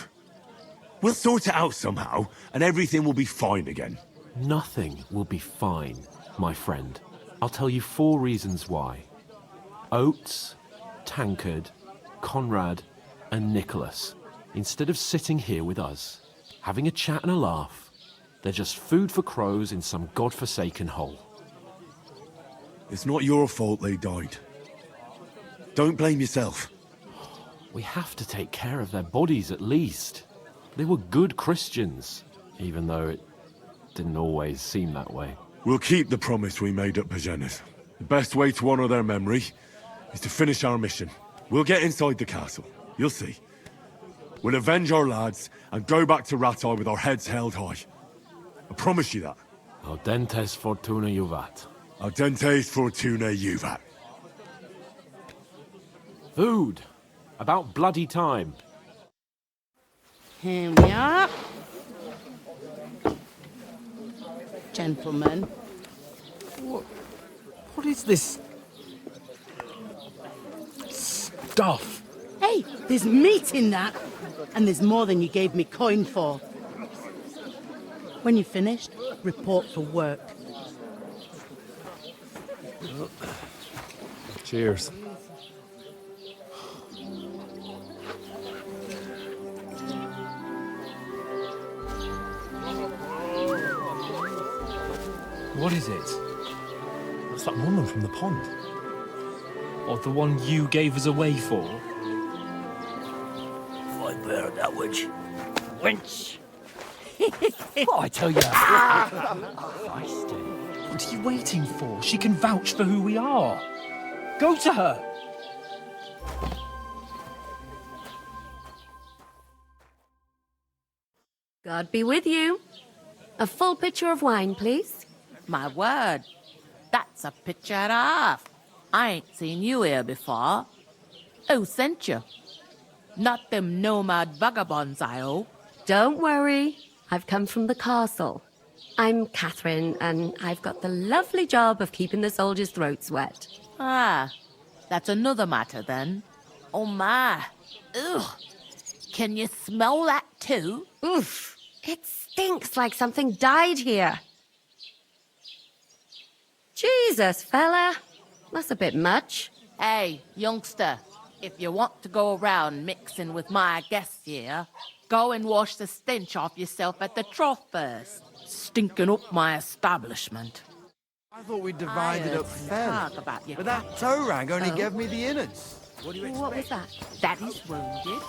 We'll sort it out somehow, and everything will be fine again. Nothing will be fine, my friend. I'll tell you 4 reasons why. Oates, Tankard, Conrad, and Nicholas, instead of sitting here with us, having a chat and a laugh, they're just food for crows in some godforsaken hole. It's not your fault they died. Don't blame yourself. We have to take care of their bodies at least. They were good Christians, even though it didn't always seem that way. We'll keep the promise we made at Bajenas. The best way to honor their memory is to finish our mission. We'll get inside the castle. You'll see. We'll avenge our lads and go back to Ratai with our heads held high. I promise you that. Audentes fortuna juvat. Audentes fortuna juvat. Food. About bloody time. Here we are. Gentlemen. What is this stuff? Hey, there's meat in that. And there's more than you gave me coin for. When you're finished, report for work. Cheers. What is it? It's that woman from the pond. Or the one you gave us away for? I bear that witch. Wench! What I tell you? What are you waiting for? She can vouch for who we are. Go to her. God be with you. A full pitcher of wine, please. My word, that's a picture and a half. I ain't seen you here before. Who sent you? Not them nomad vagabonds, I hope. Don't worry. I've come from the castle. I'm Catherine, and I've got the lovely job of keeping the soldiers' throats wet. Ah, that's another matter then. Oh my. Ugh. Can you smell that too? Oof. It stinks like something died here. Jesus, fella. That's a bit much. Hey, youngster, if you want to go around mixing with my guests here, go and wash the stench off yourself at the trough first. Stinking up my establishment. I thought we divided up fairly. But that toe rag only gave me the innards. What do you expect? What was that? Daddy's wounded.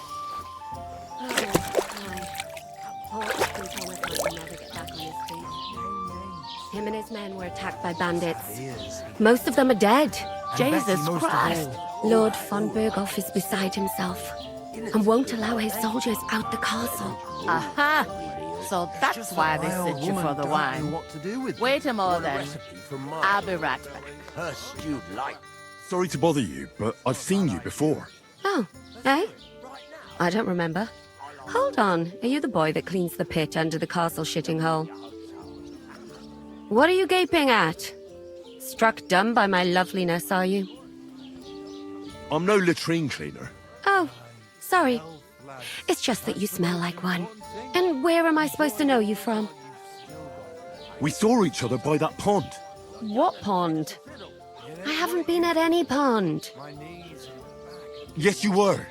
Him and his men were attacked by bandits. Most of them are dead. Jesus Christ. Lord von Berghoff is beside himself and won't allow his soldiers out the castle. Aha! So that's why they sent you for the wine. Wait a moment then. I'll be right back. Her stewed light. Sorry to bother you, but I've seen you before. Oh, eh? I don't remember. Hold on, are you the boy that cleans the pit under the castle shitting hole? What are you gaping at? Struck dumb by my loveliness, are you? I'm no latrine cleaner. Oh, sorry. It's just that you smell like one. And where am I supposed to know you from? We saw each other by that pond. What pond? I haven't been at any pond. Yes, you were.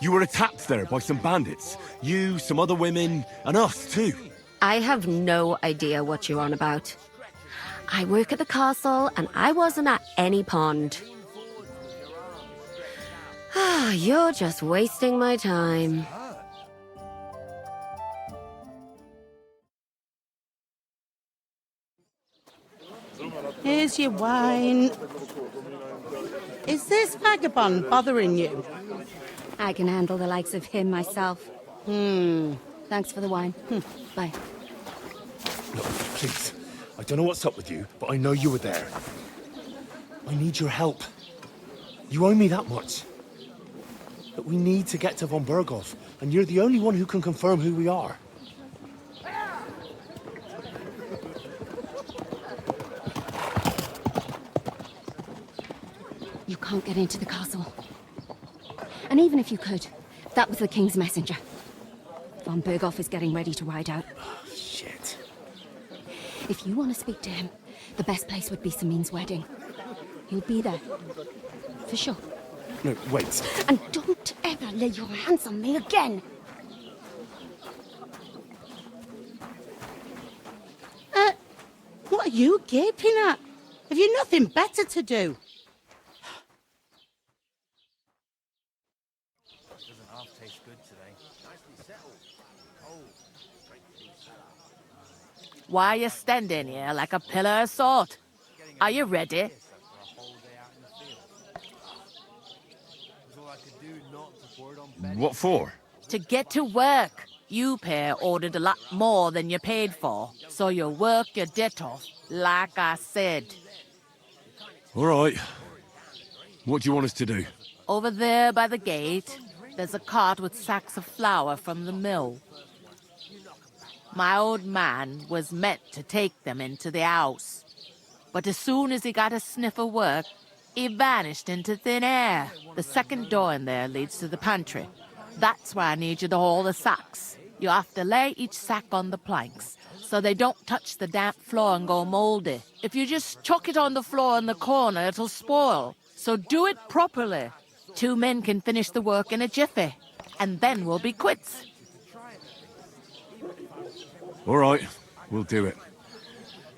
You were attacked there by some bandits. You, some other women, and us too. I have no idea what you're on about. I work at the castle, and I wasn't at any pond. Ah, you're just wasting my time. Here's your wine. Is this vagabond bothering you? I can handle the likes of him myself. Thanks for the wine. Bye. Look, please. I don't know what's up with you, but I know you were there. I need your help. You owe me that much. But we need to get to von Berghoff, and you're the only one who can confirm who we are. You can't get into the castle. And even if you could, that was the King's messenger. Von Berghoff is getting ready to ride out. Shit. If you want to speak to him, the best place would be Samin's wedding. He'll be there. For sure. No, wait. And don't ever lay your hands on me again! What are you gaping at? Have you nothing better to do? Why are you standing here like a pillar of salt? Are you ready? What for? To get to work. You pair ordered a lot more than you paid for, so you work your debt off, like I said. All right. What do you want us to do? Over there by the gate, there's a cart with sacks of flour from the mill. My old man was meant to take them into the house. But as soon as he got a sniff of work, he vanished into thin air. The second door in there leads to the pantry. That's where I need you to haul the sacks. You have to lay each sack on the planks, so they don't touch the damp floor and go moldy. If you just chuck it on the floor in the corner, it'll spoil. So do it properly. 2 men can finish the work in a jiffy, and then we'll be quits. All right, we'll do it.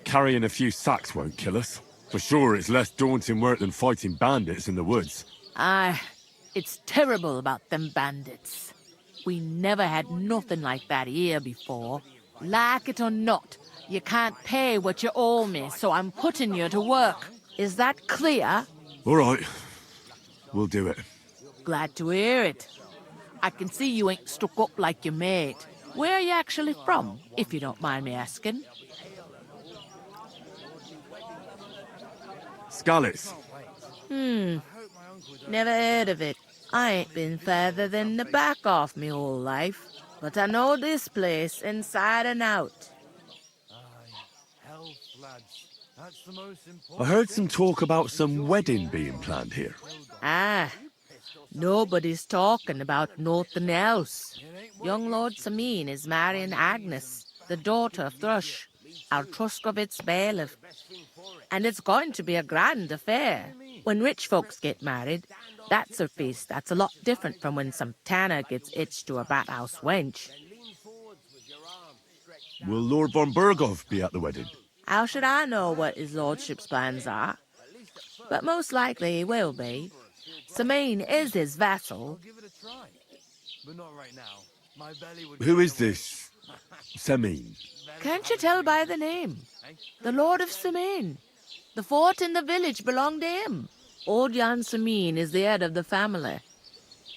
Carrying a few sacks won't kill us. For sure, it's less daunting work than fighting bandits in the woods. Aye, it's terrible about them bandits. We never had nothing like that here before. Like it or not, you can't pay what you owe me, so I'm putting you to work. Is that clear? All right, we'll do it. Glad to hear it. I can see you ain't stuck up like your mate. Where are you actually from, if you don't mind me asking? Skalitz. Never heard of it. I ain't been further than the back off me whole life, but I know this place inside and out. I heard some talk about some wedding being planned here. Ah, nobody's talking about nothing else. Young Lord Samin is marrying Agnes, the daughter of Thrush, our Truskovitz bailiff. And it's going to be a grand affair. When rich folks get married, that's a feast that's a lot different from when some tanner gets hitched to a bat-house wench. Will Lord von Berghoff be at the wedding? How should I know what his lordship's plans are? But most likely he will be. Samin is his vassal. Who is this Samin? Can't you tell by the name? The Lord of Samin. The fort in the village belonged to him. Old Jan Samin is the head of the family,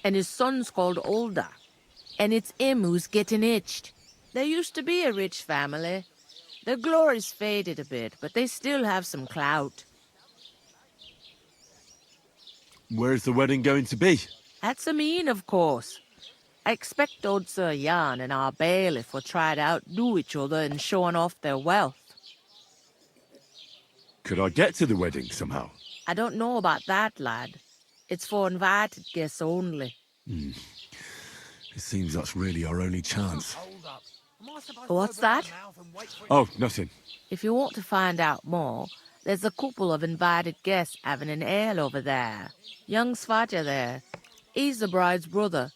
and his son's called Olda. And it's him who's getting hitched. There used to be a rich family. Their glory's faded a bit, but they still have some clout. Where's the wedding going to be? At Samin, of course. I expect old Sir Jan and our bailiff will try to outdo each other in showing off their wealth. Could I get to the wedding somehow? I don't know about that, lad. It's for invited guests only. It seems that's really our only chance. What's that? Oh, nothing. If you want to find out more, there's a couple of invited guests having an ale over there. Young Svaja there. He's the bride's brother.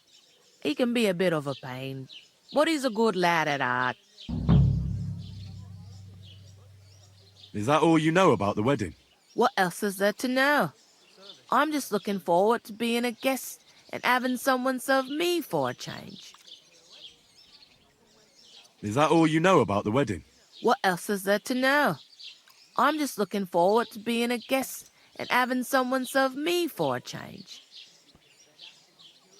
He can be a bit of a pain, but he's a good lad at heart. Is that all you know about the wedding? What else is there to know? I'm just looking forward to being a guest and having someone serve me for a change. Is that all you know about the wedding? What else is there to know? I'm just looking forward to being a guest and having someone serve me for a change.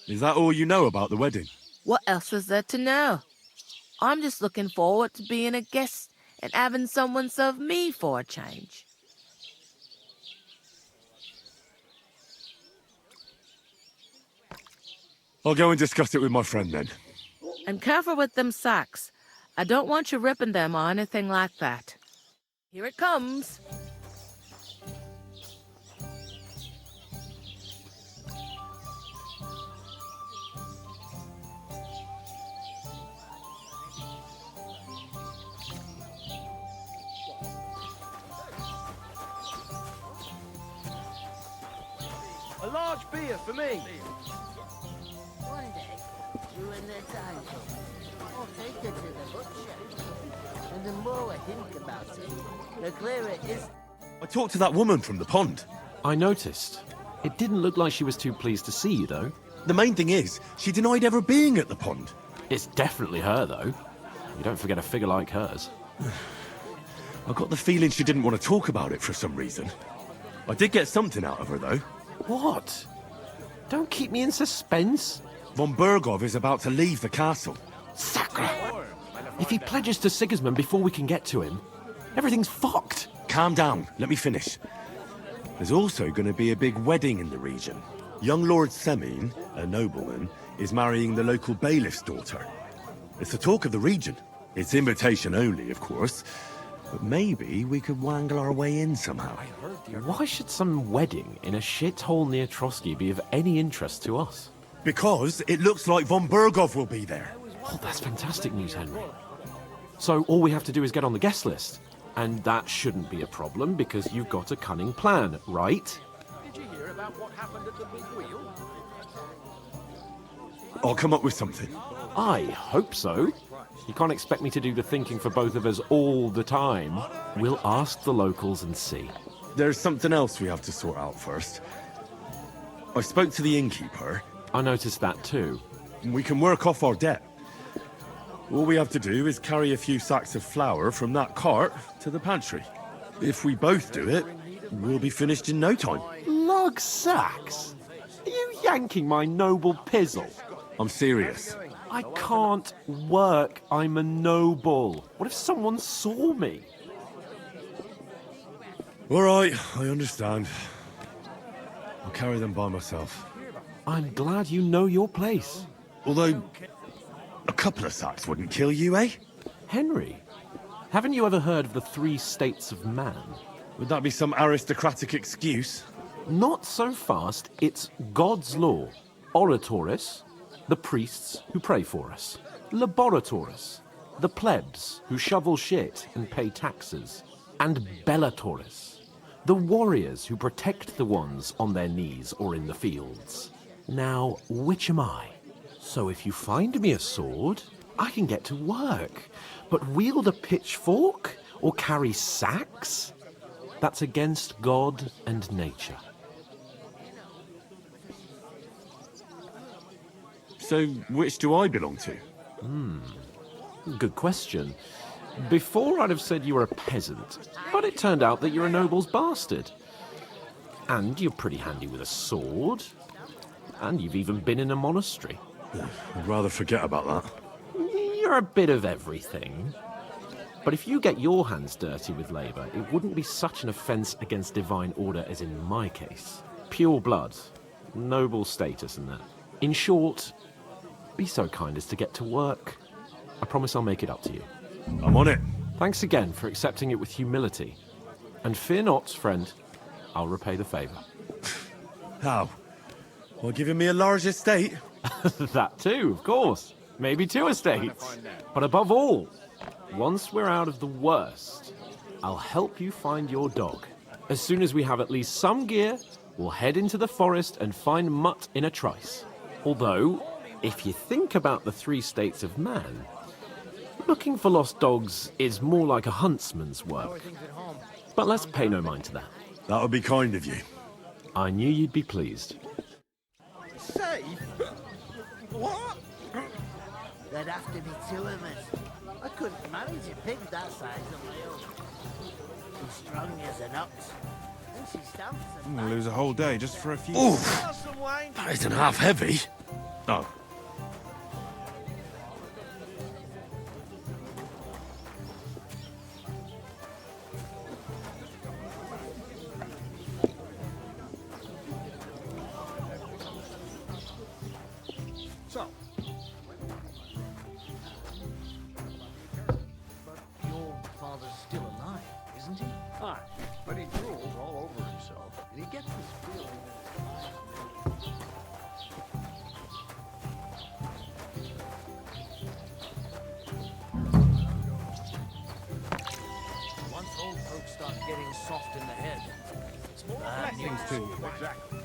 Is that all you know about the wedding? What else is there to know? I'm just looking forward to being a guest and having someone serve me for a change. I'll go and discuss it with my friend then. And careful with them sacks. I don't want you ripping them or anything like that. Here it comes. A large beer for me. One day, you and the title. I'll take it to the butcher. And the more I think about it, the clearer it is. I talked to that woman from the pond. I noticed. It didn't look like she was too pleased to see you, though. The main thing is, she denied ever being at the pond. It's definitely her, though. You don't forget a figure like hers. I got the feeling she didn't want to talk about it for some reason. I did get something out of her, though. What? Don't keep me in suspense. Von Bergov is about to leave the castle. Sacre! If he pledges to Sigismund before we can get to him, everything's fucked. Calm down, let me finish. There's also going to be a big wedding in the region. Young Lord Semin, a nobleman, is marrying the local bailiff's daughter. It's the talk of the region. It's invitation only, of course. But maybe we could wangle our way in somehow. Why should some wedding in a shithole near Trotsky be of any interest to us? Because it looks like von Bergov will be there. Oh, that's fantastic news, Henry. So all we have to do is get on the guest list. And that shouldn't be a problem because you've got a cunning plan, right? Did you hear about what happened at the big wheel? I'll come up with something. I hope so. You can't expect me to do the thinking for both of us all the time. We'll ask the locals and see. There's something else we have to sort out first. I spoke to the innkeeper. I noticed that too. We can work off our debt. All we have to do is carry a few sacks of flour from that cart to the pantry. If we both do it, we'll be finished in no time. Lug sacks? Are you yanking my noble pizzle? I'm serious. I can't work. I'm a noble. What if someone saw me? All right, I understand. I'll carry them by myself. I'm glad you know your place. Although, a couple of sacks wouldn't kill you, eh? Henry, haven't you ever heard of the 3 states of man? Would that be some aristocratic excuse? Not so fast. It's God's law. Oratoris, the priests who pray for us. Laboratoris, the plebs who shovel shit and pay taxes. And Bellatoris, the warriors who protect the ones on their knees or in the fields. Now, which am I? So if you find me a sword, I can get to work. But wield a pitchfork or carry sacks? That's against God and nature. So, which do I belong to? Good question. Before I'd have said you were a peasant, but it turned out that you're a noble's bastard. And you're pretty handy with a sword. And you've even been in a monastery. I'd rather forget about that. You're a bit of everything. But if you get your hands dirty with labour, it wouldn't be such an offence against divine order as in my case. Pure blood, noble status and that. In short, be so kind as to get to work. I promise I'll make it up to you. I'm on it. Thanks again for accepting it with humility. And fear not, friend. I'll repay the favour. How? Well, giving me a large estate? That too, of course. Maybe 2 estates. But above all, once we're out of the worst, I'll help you find your dog. As soon as we have at least some gear, we'll head into the forest and find Mutt in a trice. Although, if you think about the 3 states of man, looking for lost dogs is more like a huntsman's work. But let's pay no mind to that. That would be kind of you. I knew you'd be pleased. Safe? What? There'd have to be 2 of us. I couldn't manage a pig that size on my own. She's strong as an ox. And she stamps I'm gonna lose a whole day just for a few... Ooh! That isn't half heavy. Oh. So, but your father's still alive, isn't he? Aye, but he drools all over himself, and he gets this feeling that once old folks start getting soft in the head, it's more blessings to you. Exactly.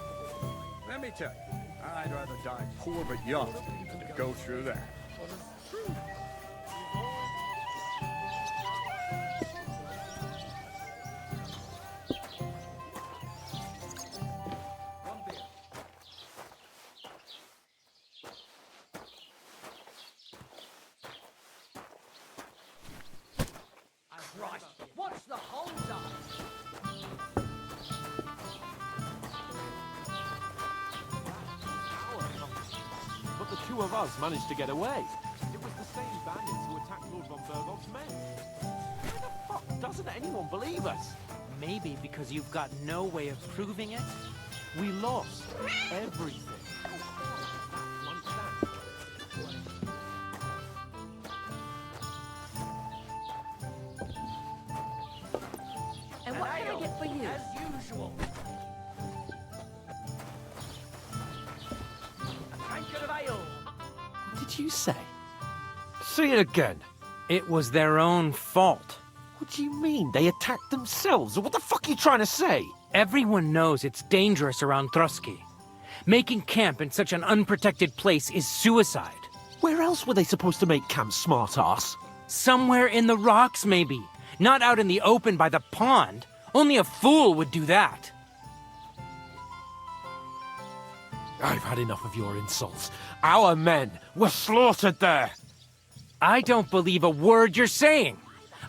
Let me tell you, I'd rather die poor but young than to go through that. Christ, what's the hold up? But the 2 of us managed to get away. It was the same bandits who attacked Lord von Bergoff's men. Why the fuck doesn't anyone believe us? Maybe because you've got no way of proving it? We lost everything. And what can I get for you? As usual. A tankard of ale. What did you say? Say it again. It was their own fault. What do you mean? They attacked themselves? What the fuck are you trying to say? Everyone knows it's dangerous around Trusky. Making camp in such an unprotected place is suicide. Where else were they supposed to make camp, smart-ass? Somewhere in the rocks, maybe. Not out in the open by the pond. Only a fool would do that. I've had enough of your insults. Our men were slaughtered there. I don't believe a word you're saying.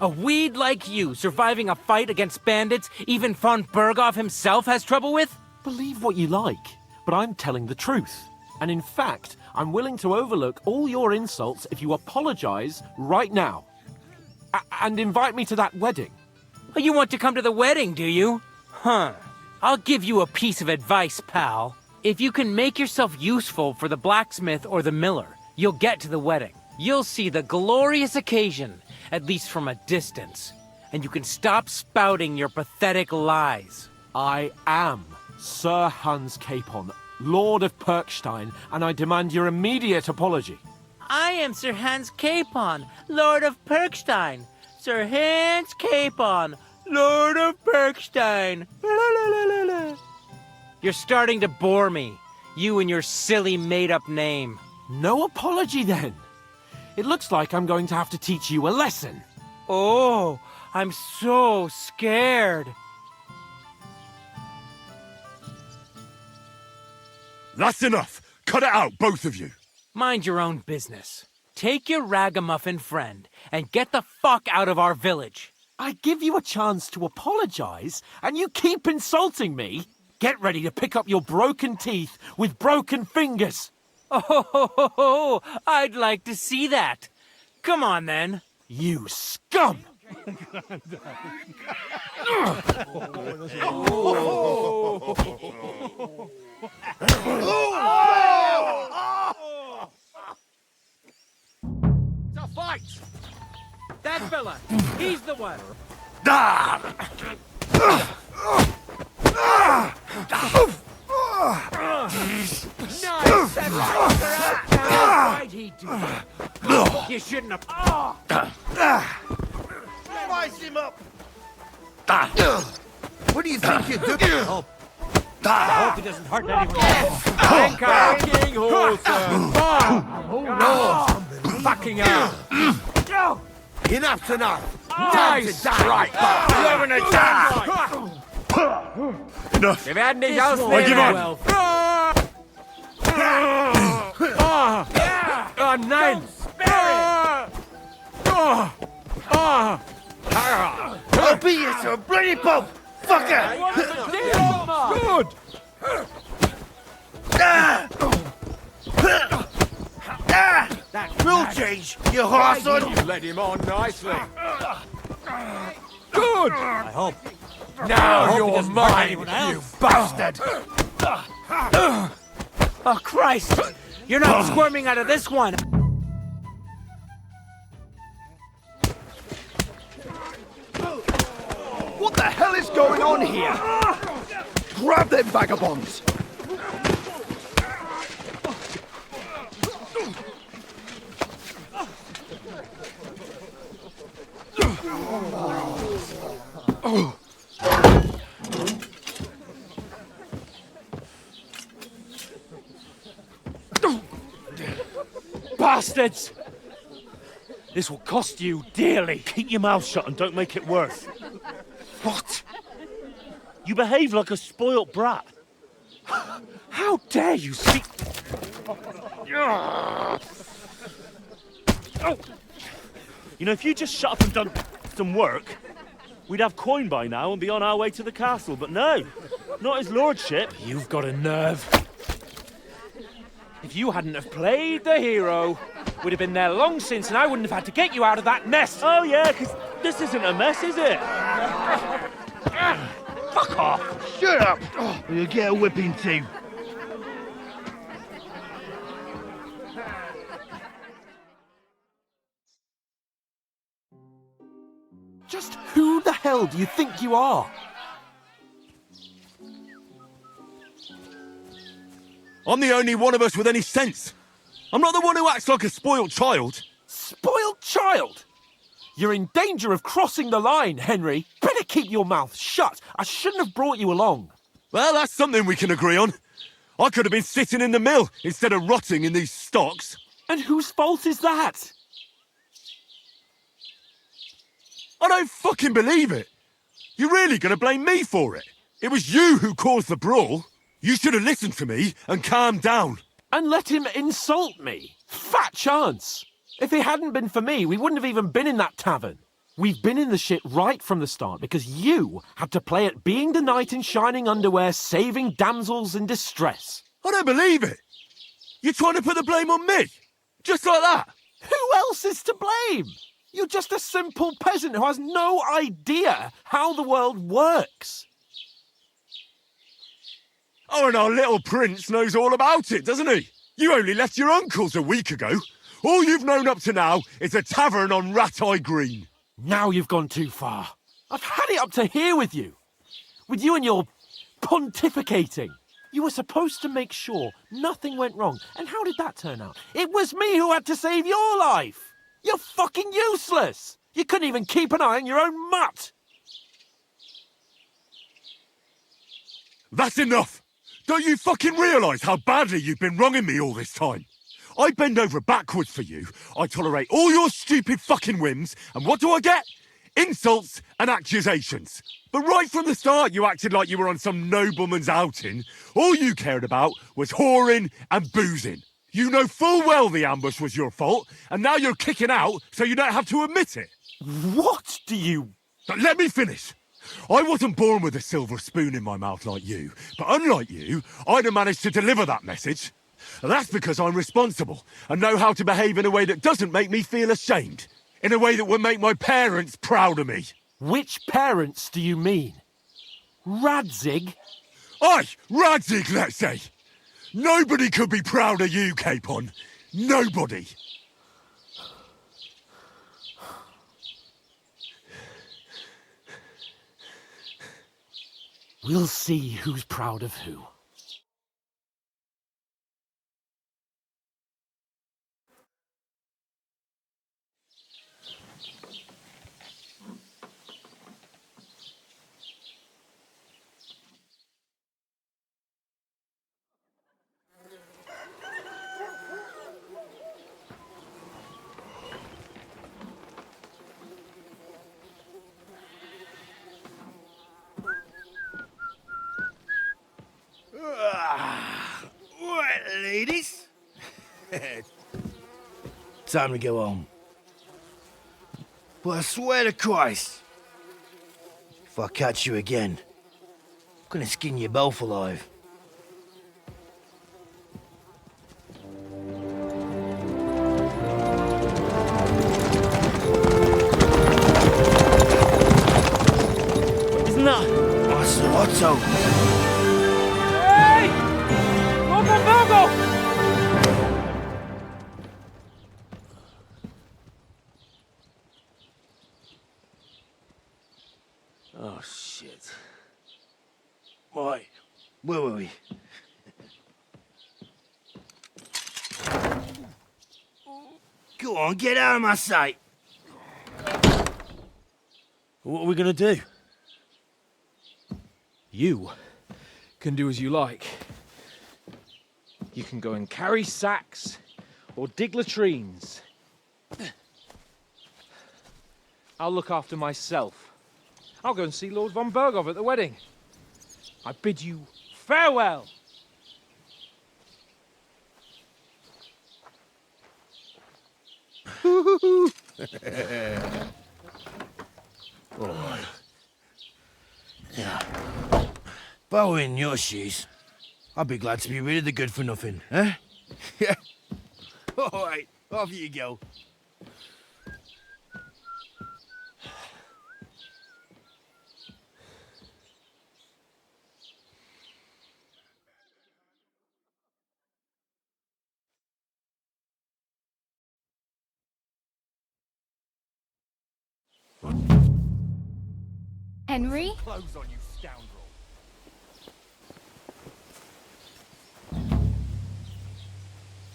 A weed like you surviving a fight against bandits even von Bergoff himself has trouble with? Believe what you like, but I'm telling the truth. And in fact, I'm willing to overlook all your insults if you apologize right now. And invite me to that wedding. Oh, you want to come to the wedding, do you? Huh. I'll give you a piece of advice, pal. If you can make yourself useful for the blacksmith or the miller, you'll get to the wedding. You'll see the glorious occasion, at least from a distance. And you can stop spouting your pathetic lies. I am Sir Hans Capon, Lord of Perkstein, and I demand your immediate apology. I am Sir Hans Capon, Lord of Perkstein. Sir Hans Capon, Lord of Perkstein. You're starting to bore me. You and your silly made-up name. No apology, then. It looks like I'm going to have to teach you a lesson. Oh, I'm so scared. That's enough! Cut it out, both of you! Mind your own business. Take your ragamuffin friend and get the fuck out of our village. I give you a chance to apologize, and you keep insulting me? Get ready to pick up your broken teeth with broken fingers. Oh, I'd like to see that. Come on, then. You scum! It's a fight! That fella, he's the one! Ah! Why'd he do that? You shouldn't have. Slice him up! What do you think you're doing? I hope he doesn't hurt anyone. King Horton! Fucking hell! Enough's enough! Nice strike! You having a chance? Enough! If Andy's else I give up! Oh, nine! I'll beat you to a bloody pulp! Fucker! Good! That will change, you horseson! You led him on nicely. Good! I hope. Now you're mine, you bastard! Oh, Christ! You're not squirming out of this one! What the hell is going on here? Grab them vagabonds! Bastards! This will cost you dearly. Keep your mouth shut and don't make it worse. What? You behave like a spoilt brat. How dare you speak... You know, if you just shut up and done some work, we'd have coin by now and be on our way to the castle. But no, not his lordship. You've got a nerve. If you hadn't have played the hero, we'd have been there long since and I wouldn't have had to get you out of that mess. Oh yeah, because this isn't a mess, is it? Fuck off! Shut up! Or you'll get a whipping too. Just who the hell do you think you are? I'm the only one of us with any sense. I'm not the one who acts like a spoiled child. Spoiled child? You're in danger of crossing the line, Henry. Better keep your mouth shut. I shouldn't have brought you along. Well, that's something we can agree on. I could have been sitting in the mill instead of rotting in these stocks. And whose fault is that? I don't fucking believe it. You're really going to blame me for it? It was you who caused the brawl. You should have listened to me and calmed down. And let him insult me. Fat chance. If it hadn't been for me, we wouldn't have even been in that tavern. We've been in the shit right from the start because you had to play at being the knight in shining underwear, saving damsels in distress. I don't believe it. You're trying to put the blame on me? Just like that? Who else is to blame? You're just a simple peasant who has no idea how the world works. Oh, and our little prince knows all about it, doesn't he? You only left your uncle's a week ago. All you've known up to now is a tavern on Rat-Eye Green. Now you've gone too far. I've had it up to here with you. With you and your pontificating. You were supposed to make sure nothing went wrong. And how did that turn out? It was me who had to save your life. You're fucking useless. You couldn't even keep an eye on your own mutt. That's enough. Don't you fucking realise how badly you've been wronging me all this time? I bend over backwards for you. I tolerate all your stupid fucking whims. And what do I get? Insults and accusations. But right from the start, you acted like you were on some nobleman's outing. All you cared about was whoring and boozing. You know full well the ambush was your fault, and now you're kicking out so you don't have to admit it. What do you... But let me finish. I wasn't born with a silver spoon in my mouth like you, but unlike you, I'd have managed to deliver that message. And that's because I'm responsible and know how to behave in a way that doesn't make me feel ashamed. In a way that would make my parents proud of me. Which parents do you mean? Radzig? Aye, Radzig, let's say. Nobody could be proud of you, Capon. Nobody. We'll see who's proud of who. Right, ladies. Time to go home. But I swear to Christ, if I catch you again, I'm gonna skin you both alive. Isn't that? Otto. Hey! Lord von Berghoff! Oh, shit. Right, where were we? Go on, get out of my sight. What are we gonna do? You can do as you like. You can go and carry sacks or dig latrines. I'll look after myself. I'll go and see Lord von Berghoff at the wedding. I bid you farewell. Alright. Yeah. If I were in your shoes, I'd be glad to be rid of the good for nothing, eh? Yeah. Alright, off you go. Henry? Clothes on, you scoundrel.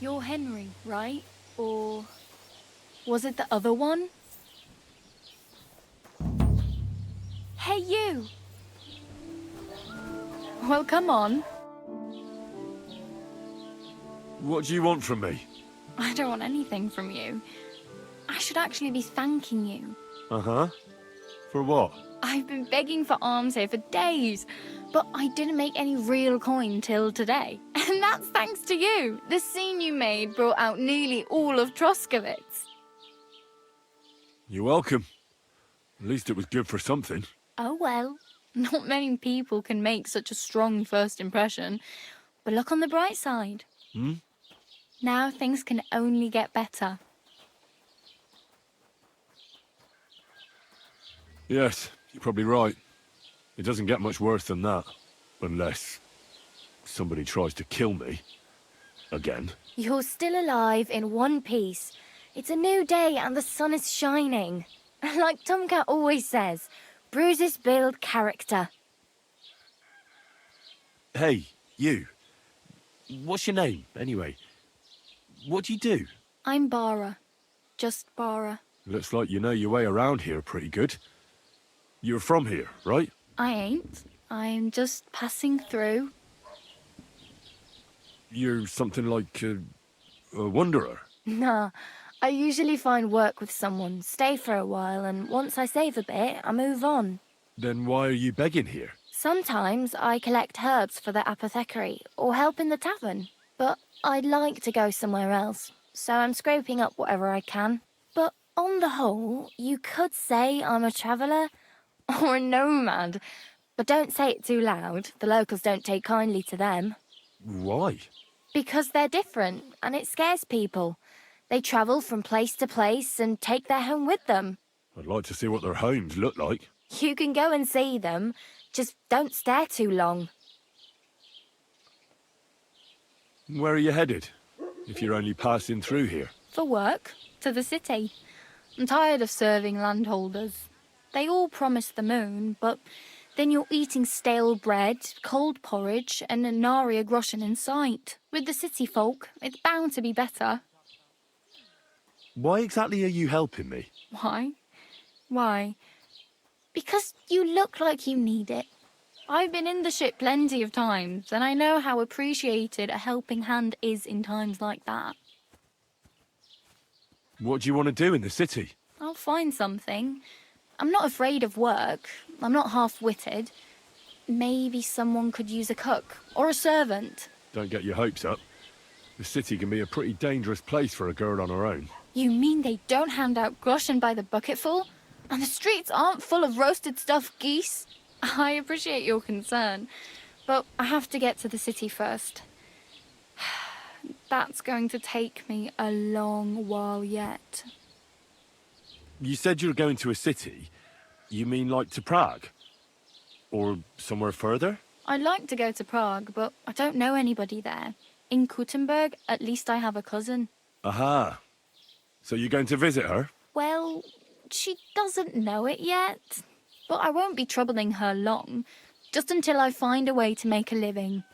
You're Henry, right? Or was it the other one? Hey, you! Well, come on. What do you want from me? I don't want anything from you. I should actually be thanking you. Uh-huh. For what? I've been begging for alms here for days, but I didn't make any real coin till today. And that's thanks to you. The scene you made brought out nearly all of Troskowitz. You're welcome. At least it was good for something. Oh well, not many people can make such a strong first impression. But look on the bright side. Hmm? Now things can only get better. Yes, you're probably right. It doesn't get much worse than that. Unless somebody tries to kill me. Again. You're still alive in one piece. It's a new day and the sun is shining. Like 𝐵.𝐀.𝐌.𝐄.𝐑 always says, bruises build character. Hey, you. What's your name, anyway? What do you do? I'm Bara. Just Bara. Looks like you know your way around here pretty good. You're from here, right? I ain't. I'm just passing through. You're something like a wanderer. Nah, I usually find work with someone, stay for a while, and once I save a bit, I move on. Then why are you begging here? Sometimes I collect herbs for the apothecary or help in the tavern, but I'd like to go somewhere else, so I'm scraping up whatever I can. But on the whole, you could say I'm a traveller or a nomad, but don't say it too loud. The locals don't take kindly to them. Why? Because they're different, and it scares people. They travel from place to place and take their home with them. I'd like to see what their homes look like. You can go and see them, just don't stare too long. Where are you headed? If you're only passing through here. For work, to the city. I'm tired of serving landholders. They all promise the moon, but Then you're eating stale bread, cold porridge, and nary a groschen in sight. With the city folk, it's bound to be better. Why exactly are you helping me? Why? Why? Because you look like you need it. I've been in the ship plenty of times, and I know how appreciated a helping hand is in times like that. What do you want to do in the city? I'll find something. I'm not afraid of work. I'm not half-witted. Maybe someone could use a cook or a servant. Don't get your hopes up. The city can be a pretty dangerous place for a girl on her own. You mean they don't hand out groschen by the bucketful? And the streets aren't full of roasted stuffed geese? I appreciate your concern, but I have to get to the city first. That's going to take me a long while yet. You said you were going to a city. You mean like to Prague? Or somewhere further? I'd like to go to Prague, but I don't know anybody there. In Kuttenberg, at least I have a cousin. Aha. So you're going to visit her? Well, she doesn't know it yet. But I won't be troubling her long, just until I find a way to make a living.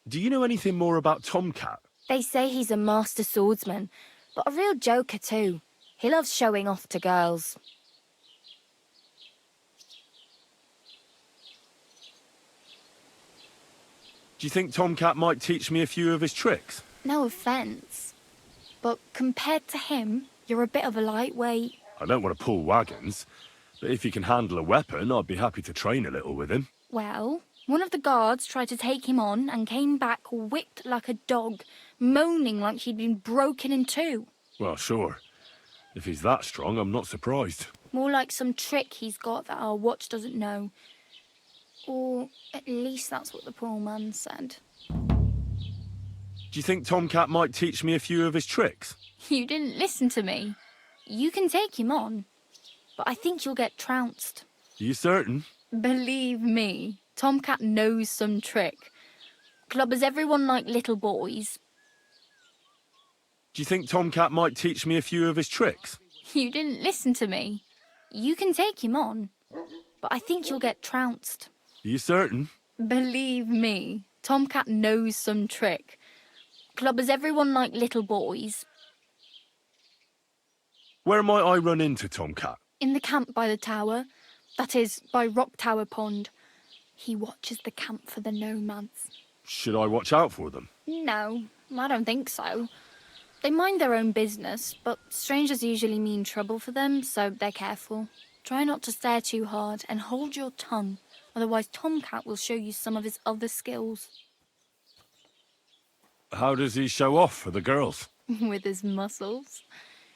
Do you know anything more about Tomcat? They say he's a master swordsman, but a real joker too. He loves showing off to girls. Do you think Tomcat might teach me a few of his tricks? No offence, but compared to him, you're a bit of a lightweight. I don't want to pull wagons, but if he can handle a weapon, I'd be happy to train a little with him. Well, one of the guards tried to take him on and came back whipped like a dog, moaning like he'd been broken in two. Well, sure. If he's that strong, I'm not surprised. More like some trick he's got that our watch doesn't know. Or at least that's what the poor man said. Do you think Tomcat might teach me a few of his tricks? You didn't listen to me. You can take him on, but I think you'll get trounced. Are you certain? Believe me, Tomcat knows some trick. Clubbers everyone like little boys. Do you think Tomcat might teach me a few of his tricks? You didn't listen to me. You can take him on, but I think you'll get trounced. Are you certain? Believe me, Tomcat knows some trick. Clubbers everyone like little boys. Where might I run into Tomcat? In the camp by the tower. That is, by Rock Tower Pond. He watches the camp for the nomads. Should I watch out for them? No, I don't think so. They mind their own business, but strangers usually mean trouble for them, so they're careful. Try not to stare too hard and hold your tongue, otherwise Tomcat will show you some of his other skills. How does he show off for the girls? With his muscles.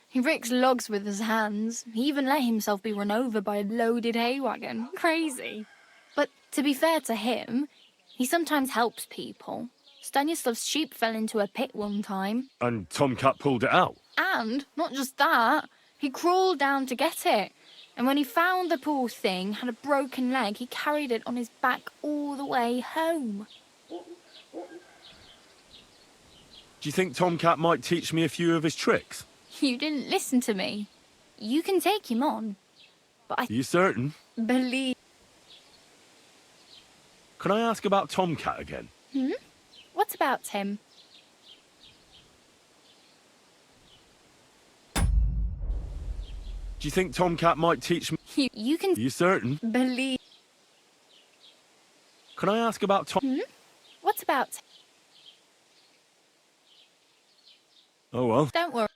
He ricks logs with his hands. He even let himself be run over by a loaded hay wagon. Crazy. But to be fair to him, he sometimes helps people. Stanislav's sheep fell into a pit one time. And Tomcat pulled it out? And, not just that, he crawled down to get it. And when he found the poor thing had a broken leg, he carried it on his back all the way home. Do you think Tomcat might teach me a few of his tricks? You didn't listen to me. You can take him on, but I... Are you certain? Believe... Can I ask about Tomcat again? What about him? Do you think Tomcat might teach me... You can... Are you certain? Believe... Can I ask about Tom... What about... Oh, well. Don't worry.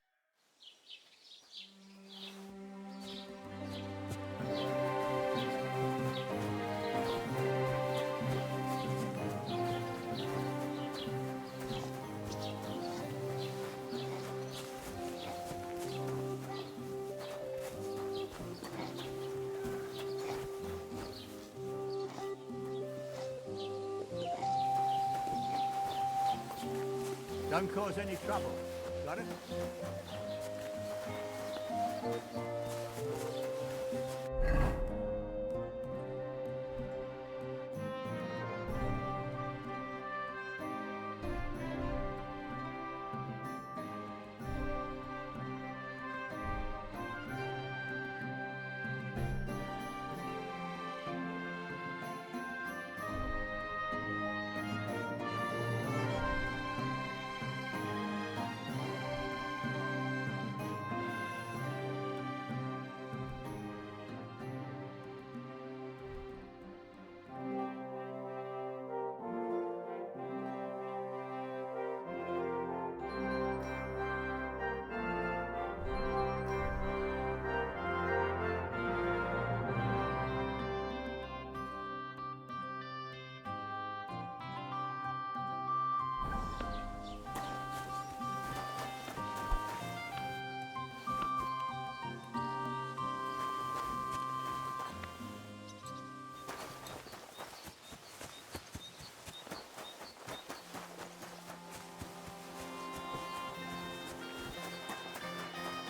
Don't cause any trouble. Got it?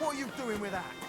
What are you doing with that?